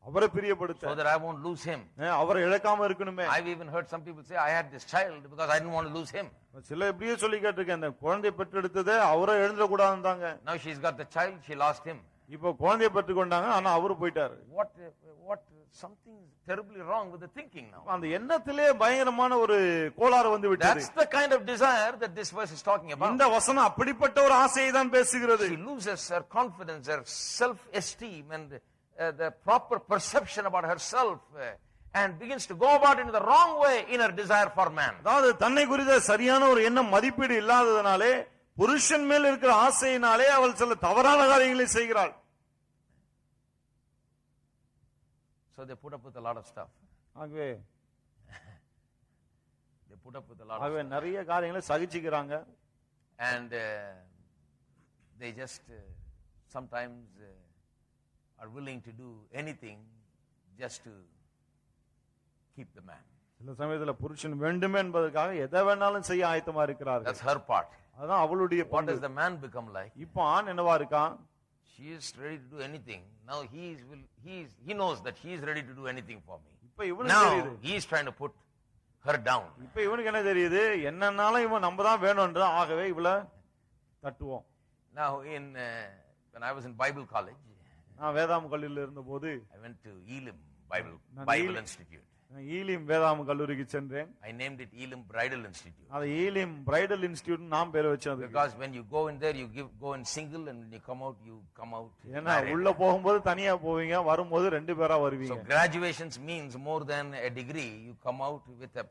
அவரை பிரியப்படுத்த. So that I won't lose him. அவரை இழக்காம இருக்கணுமே. I've even heard some people say, I had this child because I didn't want to lose him. சில எப்படியே சொல்லி கேட்டிருக்கேன், அந்த குழந்தை பெற்றெடுத்ததே அவரை எழுந்துட கூடாதுதாங்க. Now she's got the child, she lost him. இப்போ குழந்தையை பெற்றுக்கொண்டாங்க, ஆனா அவரு போயிட்டாரு. What something terribly wrong with the thinking now. அந்த எண்ணத்திலே பயங்கரமான ஒரு கோளாறு வந்து விட்டது. That's the kind of desire that this verse is talking about. இந்த வசனம் அப்படிப்பட்ட ஒரு ஆசையை தான் பேசுகிறது. She loses her confidence, her self-esteem and the proper perception about herself and begins to go about it in the wrong way in her desire for man. அதாவது தன்னை குறித்த சரியான ஒரு எண்ணம் மதிப்பீடு இல்லாததனாலே புருஷன் மேல் இருக்கிற ஆசையினாலே அவள் சில தவறான காரியங்களை செய்கிறாள். So they put up with a lot of stuff. ஆகவே They put up with a lot of ஆகவே stuff. நிறைய காரியங்களை சகிச்சுக்கிறாங்க. And they just sometimes are willing to do anything just to keep the man. சில சமயத்துல புருஷன் வேண்டுமே என்பதற்காக எதை வேணாலும் செய்ய ஆயத்தமா இருக்கிறார்கள். That's her part. அதான் அவளுடைய What பங்கு. does the man become like? இப்போ ஆண் என்னவா இருக்கான்? She is ready to do anything. Now he knows that he is ready to do anything for me. இப்ப இவனுக்கு தெரியுது. Now he is trying to put her down. இப்ப இவனுக்கு என்ன தெரியுது? என்னன்னாலும் இவன் நம்ம தான் வேணும்ன்ற, ஆகவே இவளை தட்டுவோம். Now when I was in Bible college, நான் வேதாம் கல்லூரியில் இருந்தபோது I went to Elim Bible Institute. ஈலிம் வேதாம் கல்லூரிக்கு சென்றேன். I named it Elim Bridal Institute. அது ஈலிம் பிரைடல் இன்ஸ்டிடியூட் நாம் பேர் வச்சது. Because when you go in there, you go in single, and when you come out ஏன்னா married. உள்ள போகும்போது தனியா போவீங்க, வரும்போது ரெண்டு பேரா So வருவீங்க. graduations means more than a degree. You come out with a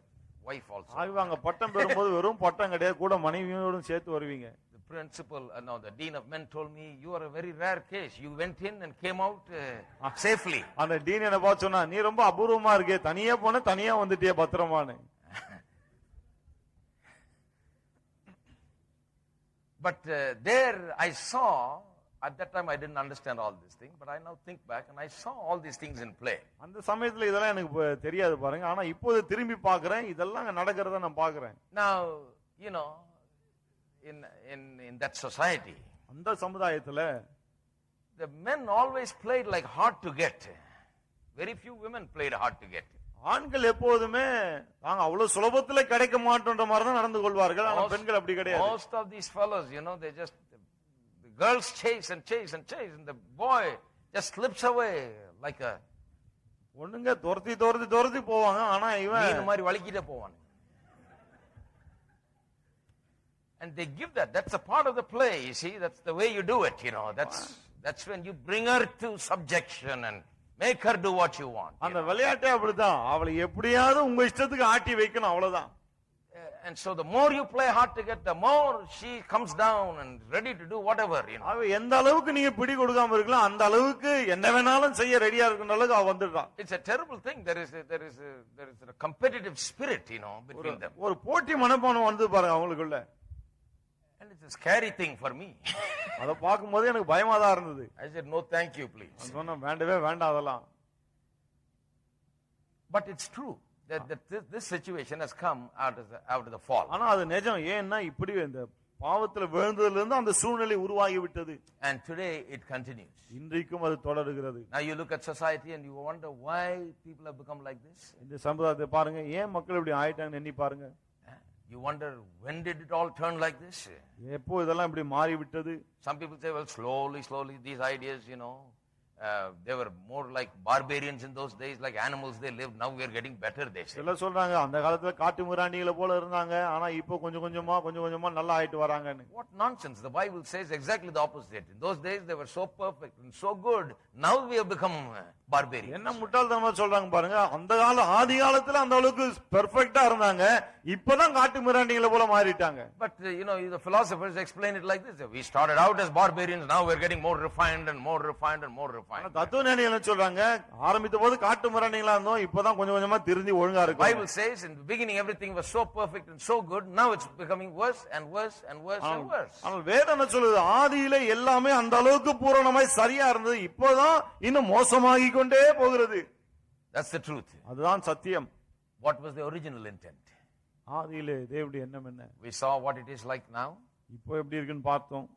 wife also. ஆகவே அங்க பட்டம் பெறும்போது வெறும் பட்டம் கிடையாது, கூட மனைவியோடும் சேர்த்து வருவீங்க. The principal, the dean of men told me, you are a very rare case. You went in and came out safely. அந்த டீன் என்ன பார்த்து சொன்னா, நீ ரொம்ப அபூர்வமா இருக்கே, தனியா போன தனியா வந்துட்டியே பத்திரமானு. But there I saw, at that time I didn't understand all this thing, but I now think back and I saw all these things in play. அந்த சமயத்துல இதெல்லாம் எனக்கு தெரியாது பாருங்க, ஆனா இப்போது திரும்பி பார்க்கிறேன், இதெல்லாம் நடக்கிறத நான் பார்க்கிறேன். Now, in that society, அந்த சமுதாயத்துல the men always played like hard to get. Very few women played hard to get. ஆண்கள் எப்போதுமே நாங்க அவ்வளவு சுலபத்துல கிடைக்க மாட்டோன்ற மாதிரி தான் நடந்து கொள்வார்கள். ஆனா பெண்கள் அப்படி கிடையாது. Most of these fellows, they just, the girls chase and chase and chase, and the boy just slips away like a ஒண்ணுங்க துரத்தி போவாங்க. ஆனா இவன் மீன் மாதிரி வலிக்கிட்டே போவான். And they give that. That's a part of the play, you see. That's the way you do it, That's when you bring her to subjection and make her do what you want. அந்த விளையாட்டே அப்படிதான். அவளை எப்படியாவது உங்க இஷ்டத்துக்கு ஆட்டி வைக்கணும், அவ்வளவுதான். And so the more you play hard to get, the more she comes down and ready to do whatever, அவ எந்த அளவுக்கு நீங்க பிடி கொடுக்காம இருக்கலாம், அந்த அளவுக்கு என்ன வேணாலும் செய்ய ரெடியா இருக்குற அளவுக்கு அவ வந்துட்டான். It's a terrible thing. There is a competitive spirit, between them. ஒரு போட்டி மனப்பான்மை வந்து பாருங்க அவங்களுக்குள்ள. And it's a scary thing for me. அத பாக்கும்போது எனக்கு பயமா தான் இருந்தது. I said, no, thank you, please. நான் சொன்னேன், வேண்டவே வேண்டாம் அதெல்லாம். But it's true that this situation has come out of the fall. ஆனா அது நிஜம். ஏன்னா இப்படி இந்த பாவத்துல விழுந்ததிலிருந்து இருந்து அந்த சூழ்நிலை உருவாகி விட்டது. And today it continues. இன்றைக்கும் அது தொடர்கிறது. Now you look at society and you wonder why people have become like this. இந்த சமுதாயத்தை பாருங்க, ஏன் மக்கள் இப்படி ஆயிட்டாங்கன்னு எண்ணி பாருங்க. You wonder, when did it all turn like this? எப்போ இதெல்லாம் இப்படி மாறி விட்டது? Some people say, well, slowly these ideas, they were more like barbarians in those days, like animals they lived. Now we are getting better, they say. எல்லாம் சொல்றாங்க அந்த காலத்துல காட்டு மிராண்டிகளை போல இருந்தாங்க, ஆனா இப்போ கொஞ்சம் கொஞ்சமா நல்லா ஆயிட்டு வராங்கன்னு. What nonsense. The Bible says exactly the opposite. In those days they were so perfect and so good. Now we have become barbarians. என்ன முட்டாள்தனமா சொல்றாங்க பாருங்க. அந்த ஆதி காலத்துல அந்த அளவுக்கு பெர்ஃபெக்ட்டா இருந்தாங்க, இப்பதான் காட்டு மிராண்டிகளை போல மாறிட்டாங்க. But the philosophers explain it like this. We started out as barbarians, now we are getting more refined and more refined and more refined. தத்துவஞானிகள் என்ன சொல்றாங்க, ஆரம்பித்த போது காட்டு மிராண்டிகளா இருந்தோம், இப்பதான் கொஞ்சம் கொஞ்சமா திருந்தி ஒழுங்கா இருக்கு. Bible says in the beginning everything was so perfect and so good, now it's becoming worse and worse and worse and worse. ஆனால் வேதம் என்ன சொல்லுது, ஆதியிலே எல்லாமே அந்த அளவுக்கு பூரணமாய் சரியா இருந்தது, இப்போதான் இன்னும் மோசமாகி கொண்டே போகிறது. That's the truth. அதுதான் சத்தியம். What was the original intent? ஆதியிலே தேவனுடைய எண்ணம் என்ன? We saw what it is like now. இப்போ எப்படி இருக்குன்னு பார்த்தோம்.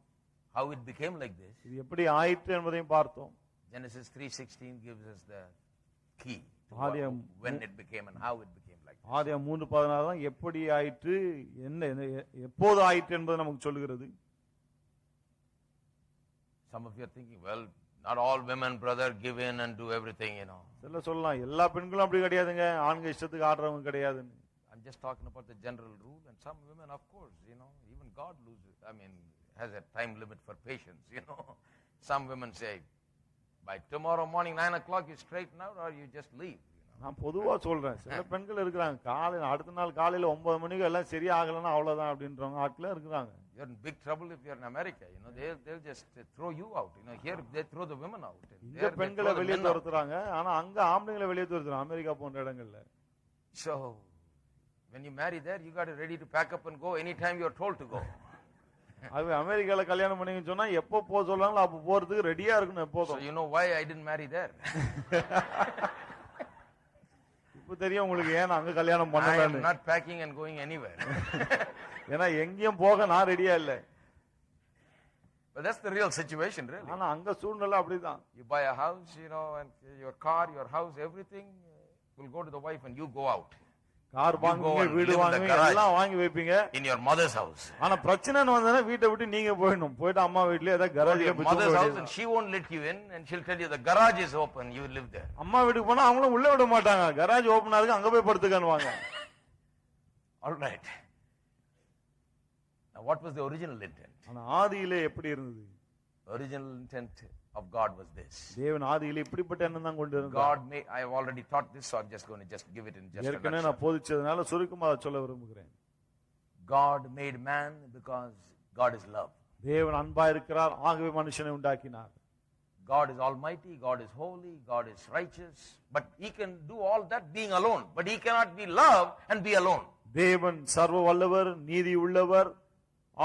How it became like this. இது எப்படி ஆயிற்று என்பதையும் பார்த்தோம். Genesis 3:16 gives us the key to when it became and how it became like this. ஆதியாகமம் 3:16 தான் எப்படி ஆயிற்று, எப்போது ஆயிற்று என்பதை நமக்கு சொல்லுகிறது. Some of you are thinking, well, not all women, brother, give in and do everything, சில சொல்லலாம், எல்லா பெண்களும் அப்படி கிடையாதுங்க, ஆண்கள் இஷ்டத்துக்கு ஆடுறவங்க கிடையாதுன்னு. I'm just talking about the general rule, and some women, of course, even God has a time limit for patience, Some women say, by tomorrow morning 9 o'clock you straighten out or you just leave. நான் பொதுவா சொல்றேன், சில பெண்கள் இருக்கிறாங்க, அடுத்த நாள் காலையில 9 மணிக்கு எல்லாம் சரியா ஆகலன்னா அவ்வளவுதான் அப்படின்றவங்க ஆட்களே இருக்கிறாங்க. You're in big trouble if you're in America, they'll just throw you out. Here they throw the women out. இங்க பெண்களை வெளியே துரத்துறாங்க, ஆனா அங்க ஆம்பளைங்களை வெளியே துரத்துறாங்க, அமெரிக்கா போன்ற இடங்கள்ல. So when you marry there, you got to ready to pack up and go anytime you're told to go. அது அமெரிக்கால கல்யாணம் பண்ணீங்கன்னு சொன்னா எப்போ போக சொல்றாங்களோ அப்ப போறதுக்கு ரெடியா இருக்கணும் எப்போதும். So you know why I didn't marry there? இப்போ தெரியும் உங்களுக்கு ஏன் அங்க கல்யாணம் பண்ணலன்னு. I'm not packing and going anywhere. ஏன்னா எங்கேயும் போக நான் ரெடியா இல்ல. But that's the real situation, really. ஆனா அங்க சூழ்நிலை அப்படிதான். You buy a house, and your car, your house, everything will go to the wife and you go out. Car வாங்குவீங்க, வீடு வாங்குவீங்க, எல்லாம் வாங்கி வைப்பீங்க in your mother's house. ஆனா பிரச்சனைன்னு வந்தா வீட்டை விட்டு நீங்க போயிடணும், போயிட்டு அம்மா வீட்லயே ஏதாவது கராஜ்ல போய் mother's house and she won't let you in and she'll tell you the garage is open, you live there. அம்மா வீட்டுக்கு போனா அவங்களும் உள்ள விட மாட்டாங்க, கராஜ் ஓபனா இருக்கு அங்க போய் படுத்துக்கன்னுவாங்க. All right. Now what was the original intent? ஆனா ஆதியிலே எப்படி இருந்தது? Original intent of God was this. தேவன் ஆதியிலே இப்படிப்பட்ட எண்ணம் தான் கொண்டு இருந்தார். God may, I have already taught this, so I'm just going to give it in just a nutshell. ஏற்கனவே நான் போதிச்சதனால சுருக்கமா அதை சொல்ல விரும்புகிறேன். God made man because God is love. தேவன் அன்பா இருக்கிறார், ஆகவே மனுஷனை உண்டாக்கினார். God is almighty, God is holy, God is righteous, but he can do all that being alone, but he cannot be love and be alone. தேவன் சர்வ வல்லவர், நீதி உள்ளவர்,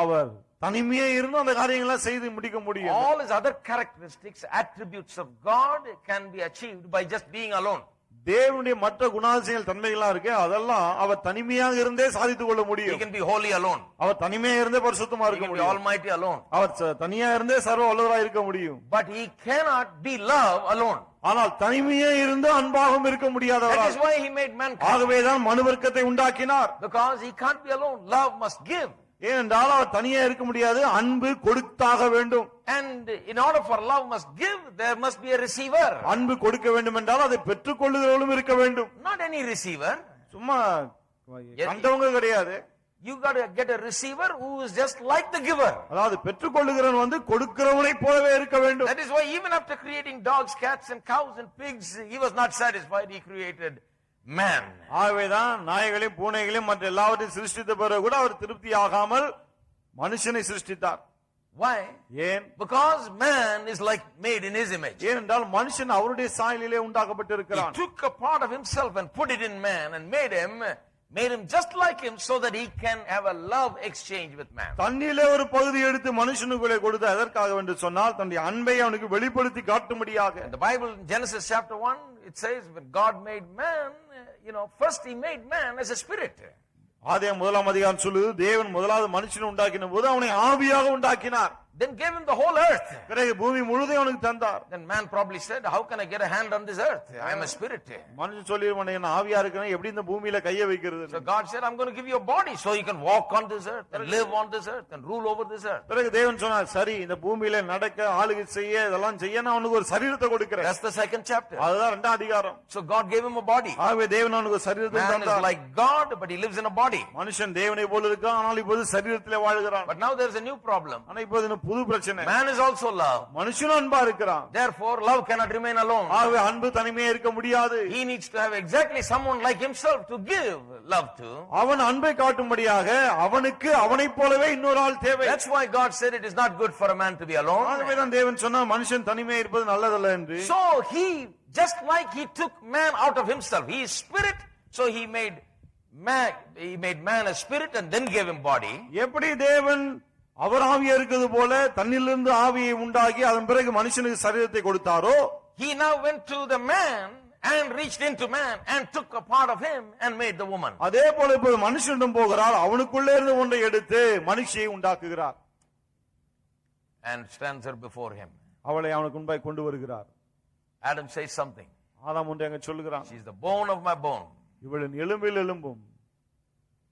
அவர் தனிமையே இருந்து அந்த காரியங்களை செய்து முடிக்க முடியும். All his other characteristics, attributes of God can be achieved by just being alone. தேவனுடைய மற்ற குணாதிசயங்கள் தன்மைகளா இருக்கு, அதெல்லாம் அவர் தனிமையாக இருந்தே சாதித்துக் கொள்ள He முடியும். can be holy alone. அவர் தனிமையாக இருந்தே பரிசுத்தமா He இருக்க can be முடியும். almighty alone. அவர் தனியா இருந்தே சர்வ வல்லவராய் இருக்க முடியும். But he cannot be love alone. ஆனால் தனிமையே இருந்து அன்பாகவும் இருக்க That is முடியாதவராய். why he made mankind. ஆகவேதான் மனுவர்க்கத்தை உண்டாக்கினார். Because he can't be alone. Love must give. ஏனென்றால் அவர் தனியா இருக்க முடியாது, அன்பு கொடுத்தாக வேண்டும். And in order for love must give, there must be a receiver. அன்பு கொடுக்க வேண்டும் என்றால் அதை பெற்றுக் கொள்ளுகிறவர்களும் இருக்க வேண்டும். Not any receiver. சும்மா கண்டவங்க கிடையாது. You got to get a receiver who is just like the giver. அதாவது பெற்றுக் கொள்ளுகிறவன் கொடுக்கிறவனை போலவே இருக்க வேண்டும். That is why even after creating dogs, cats and cows and pigs, he was not satisfied. He created man. ஆகவேதான் நாய்களையும் பூனைகளையும் மற்ற எல்லாவற்றையும் சிருஷ்டித்த பிறகு கூட அவர் திருப்தி ஆகாமல் மனுஷனை சிருஷ்டித்தார். Why? ஏன்? Because man is like made in his image. ஏனென்றால் மனுஷன் அவருடைய சாயலிலே He உண்டாக்கப்பட்டிருக்கிறான். took a part of himself and put it in man and made him just like him so that he can have a love exchange with man. தன்னிலே ஒரு பகுதி எடுத்து மனுஷனுக்குள்ளே கொடுத்து எதற்காக என்று சொன்னால் தன்னுடைய அன்பை அவனுக்கு வெளிப்படுத்தி காட்டும்படியாக. In the Bible, in Genesis chapter 1, it says when God made man, first he made man as a spirit. ஆதியாகமம் முதலாம் அதிகாரம் சொல்லுது, தேவன் முதலாவது மனுஷனை உண்டாக்கின போது அவனை ஆவியாக உண்டாக்கினார். Then gave him the whole earth. பிறகு பூமி முழுவதும் அவனுக்கு தந்தார். Then man probably said, how can I get a hand on this earth? I am a spirit. மனுஷன் சொல்லிடுவான், என்ன ஆவியா இருக்கணும், எப்படி இந்த பூமியில கைய வைக்கிறது? So God said, I'm going to give you a body so you can walk on this earth and live on this earth and rule over this earth. பிறகு தேவன் சொன்னார், சரி இந்த பூமியில நடக்க ஆளுகை செய்ய இதெல்லாம் செய்ய நான் அவனுக்கு ஒரு சரீரத்தை கொடுக்கிறேன். That's the second chapter. அதுதான் இரண்டாம் அதிகாரம். So God gave him a body. ஆகவே தேவன் அவனுக்கு ஒரு சரீரத்தை Man is தந்தார். like God, but he lives in a body. மனுஷன் தேவனை போல இருக்கான், ஆனால் இப்போது சரீரத்திலே வாழ்கிறான். But now there's a new problem. ஆனா இப்போது இன்னும் புது பிரச்சனை. Man is also love. மனுஷனும் அன்பா இருக்கிறான். Therefore, love cannot remain alone. ஆகவே அன்பு தனிமையா இருக்க முடியாது. He needs to have exactly someone like himself to give love to. அவன் அன்பை காட்டும்படியாக அவனுக்கு அவனைப் போலவே இன்னொரு ஆள் தேவை. That's why God said it is not good for a man to be alone. ஆகவே தான் தேவன் சொன்னார் மனுஷன் தனிமையா இருப்பது நல்லதல்ல என்று. So he, just like he took man out of himself, he is spirit, so he made man a spirit and then gave him body. எப்படி தேவன் அவர் ஆவியா இருக்கிறது போல தன்னிலிருந்து ஆவியை உண்டாக்கி அதன் பிறகு மனுஷனுக்கு சரீரத்தை கொடுத்தாரோ, He now went to the man and reached into man and took a part of him and made the woman. அதே போல இப்போது மனுஷனிடம் போகிறார், அவனுக்குள்ளே இருந்து ஒன்றை எடுத்து மனுஷியை உண்டாக்குகிறார். And stands her before him. அவளை அவனுக்கு முன்பாய் கொண்டு வருகிறார். Adam says something. ஆதாம் ஒன்றை அங்க சொல்லுகிறான், She's the bone of my bone. இவளின் எலும்பில் எலும்பும்.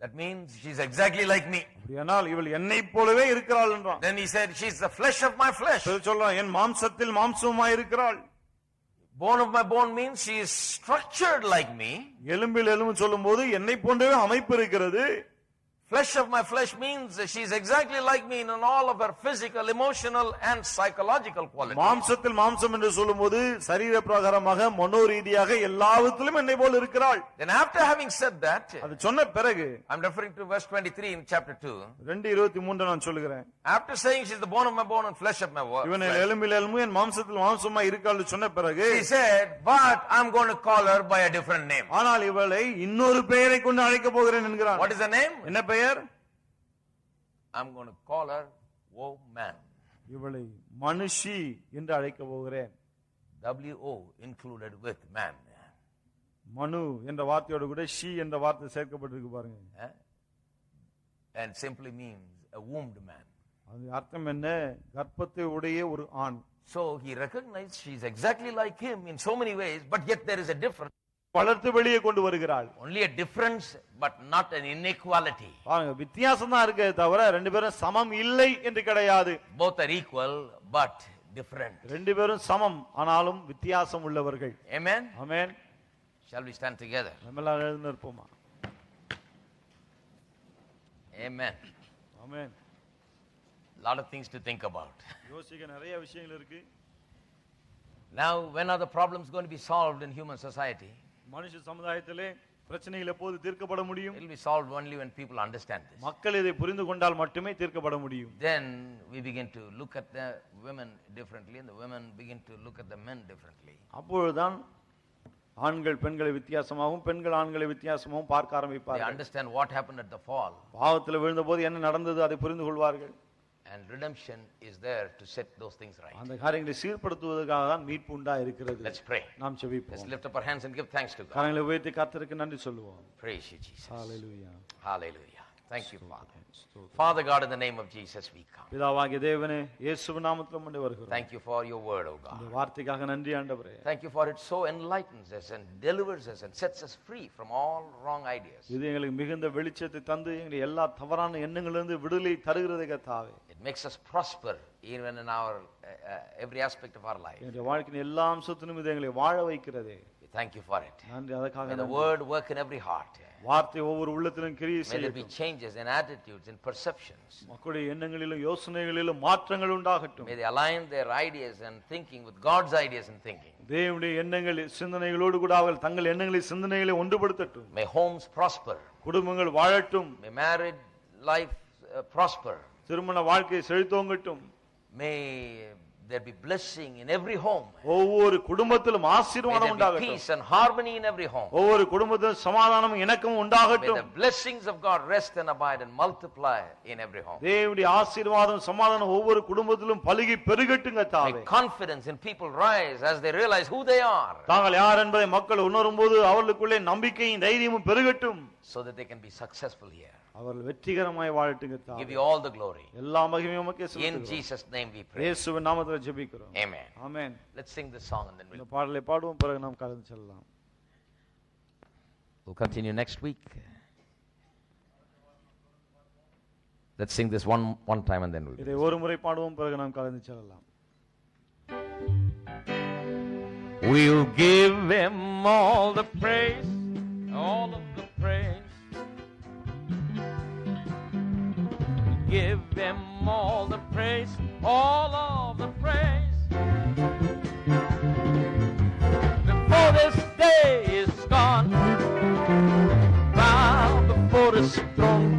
That means she's exactly like me. அப்படியானால் இவள் என்னைப் போலவே இருக்கிறாள் என்றான். Then he said, she's the flesh of my flesh. சொல்றான், என் மாம்சத்தில் மாம்சமாய் இருக்கிறாள். Bone of my bone means she is structured like me. எலும்பில் எலும்பு சொல்லும்போது என்னை போன்றவே அமைப்பு இருக்கிறது. Flesh of my flesh means she is exactly like me in all of her physical, emotional and psychological qualities. மாம்சத்தில் மாம்சம் என்று சொல்லும்போது சரீர பிரகாரமாக மனோரீதியாக எல்லாவற்றிலும் என்னை போல இருக்கிறாள். Then after having said that, அது சொன்ன பிறகு, I'm referring to verse 23 in chapter 2. 2:23 நான் சொல்லுகிறேன். After saying she's the bone of my bone and flesh of my இவன் flesh, எலும்பில் எலும்பு என் மாம்சத்தில் மாம்சமாய் இருக்காள் சொன்ன பிறகு, he said, but I'm going to call her by a different name. ஆனால் இவளை இன்னொரு பெயரை கொண்டு அழைக்க போகிறேன் என்கிறான். What is the name? என்ன பெயர்? I'm going to call her woman. இவளை மனுஷி என்று அழைக்க போகிறேன். W-O included with man. மனு என்ற வார்த்தையோடு கூட ஷி என்ற வார்த்தை சேர்க்கப்பட்டிருக்கு பாருங்க. And simply means a wombed man. அது அர்த்தம் என்ன? கர்ப்பத்தை உடைய ஒரு ஆண். So he recognized she's exactly like him in so many ways, but yet there is a difference. வளர்த்து வெளியே கொண்டு வருகிறாள். Only a difference, but not an inequality. பாருங்க, வித்தியாசம் தான் இருக்கே தவிர ரெண்டு பேரும் சமம் இல்லை என்று கிடையாது. Both are equal, but different. ரெண்டு பேரும் சமம், ஆனாலும் வித்தியாசம் உள்ளவர்கள். Amen? Amen. Shall we stand together? நம்ம எல்லாம் எழுந்து நிற்போமா? Amen. Amen. Lot of things to think about. யோசிக்க நிறைய விஷயங்கள் இருக்கு. Now, when are the problems going to be solved in human society? மனுஷ சமுதாயத்திலே பிரச்சனைகள் எப்போது தீர்க்கப்பட முடியும்? It will be solved only when people understand this. மக்கள் இதை புரிந்து கொண்டால் மட்டுமே தீர்க்கப்பட முடியும். Then we begin to look at the women differently and the women begin to look at the men differently. அப்பொழுதுதான் ஆண்கள் பெண்களை வித்தியாசமாகவும் பெண்கள் ஆண்களை வித்தியாசமாகவும் பார்க்க They ஆரம்பிப்பார்கள். understand what happened at the fall. பாவத்தில் விழுந்தபோது என்ன நடந்தது அதை புரிந்து கொள்வார்கள். And redemption is there to set those things right. அந்த காரியங்களை சீர்படுத்துவதற்காக தான் மீட்பு உண்டா இருக்கிறது. Let's pray. நாம் Let's ஜெபிப்போம். lift up our hands and give thanks to God. கரங்களை உயர்த்தி கர்த்தருக்கு நன்றி சொல்லுவோம். Praise you, Jesus. Hallelujah. Hallelujah. Thank you, Father. Father God, in the name of Jesus, we come. பிதாவாகிய தேவனே இயேசுவின் நாமத்தில் உம்மை வருகிறோம். Thank you for your word, O God. இந்த வார்த்தைக்காக நன்றி ஆண்டவரே. Thank you for it so enlightens us and delivers us and sets us free from all wrong ideas. இது எங்களுக்கு மிகுந்த வெளிச்சத்தை தந்து எங்களை எல்லா தவறான எண்ணங்களிலிருந்து விடுதலை தருகிறது கர்த்தாவே. It makes us prosper even in our every aspect of our life. எங்களுடைய வாழ்க்கையின் எல்லா அம்சத்திலும் இது எங்களை வாழ வைக்கிறது. We thank you for it. நன்றி அதற்காக May the நன்றி. word work in every heart. வார்த்தை ஒவ்வொரு உள்ளத்திலும் கிரியை May there be செய்யட்டும். changes in attitudes, in perceptions. மக்களுடைய எண்ணங்களிலும் யோசனைகளிலும் மாற்றங்கள் உண்டாகட்டும். May they align their ideas and thinking with God's ideas and thinking. தேவனுடைய எண்ணங்கள் சிந்தனைகளோடு கூட அவர்கள் தங்கள் எண்ணங்களை சிந்தனைகளை ஒன்றுபடுத்தட்டும். May homes prosper. குடும்பங்கள் வாழட்டும். May married life prosper. திருமண வாழ்க்கை செழித்தோங்கட்டும். May there be blessing in every home. ஒவ்வொரு குடும்பத்திலும் May ஆசீர்வாதம் there be உண்டாகட்டும். peace and harmony in every home. ஒவ்வொரு குடும்பத்திலும் சமாதானமும் இணக்கமும் May உண்டாகட்டும். the blessings of God rest and abide and multiply in every home. தேவனுடைய ஆசீர்வாதம் சமாதானம் ஒவ்வொரு குடும்பத்திலும் பலுகி பெருகட்டுங்க May தாவே. confidence in people rise as they realize who they are, தாங்கள் யார் என்பதை மக்கள் உணரும்போது அவர்களுக்குள்ளே நம்பிக்கையும் தைரியமும் பெருகட்டும். so that they can be successful here. அவர்கள் வெற்றிகரமாய் வாழட்டுங்க Give தாவே. you all the glory. எல்லா மகிமையும் உமக்கே In செலுத்துகிறோம். Jesus' name we pray. இயேசுவின் நாமத்தில் ஜெபிக்கிறோம். Amen. Amen. Let's sing this song and then இந்த we'll பாடலை பாடுவோம், பிறகு நாம் கடந்து செல்லலாம். continue next week. Let's sing this one time and then we'll. இதை ஒரு முறை பாடுவோம், பிறகு நாம் கடந்து செல்லலாம். We'll give him all the praise, all of the praise. Give him all the praise, all of the praise. Before this day is gone, bow before his throne.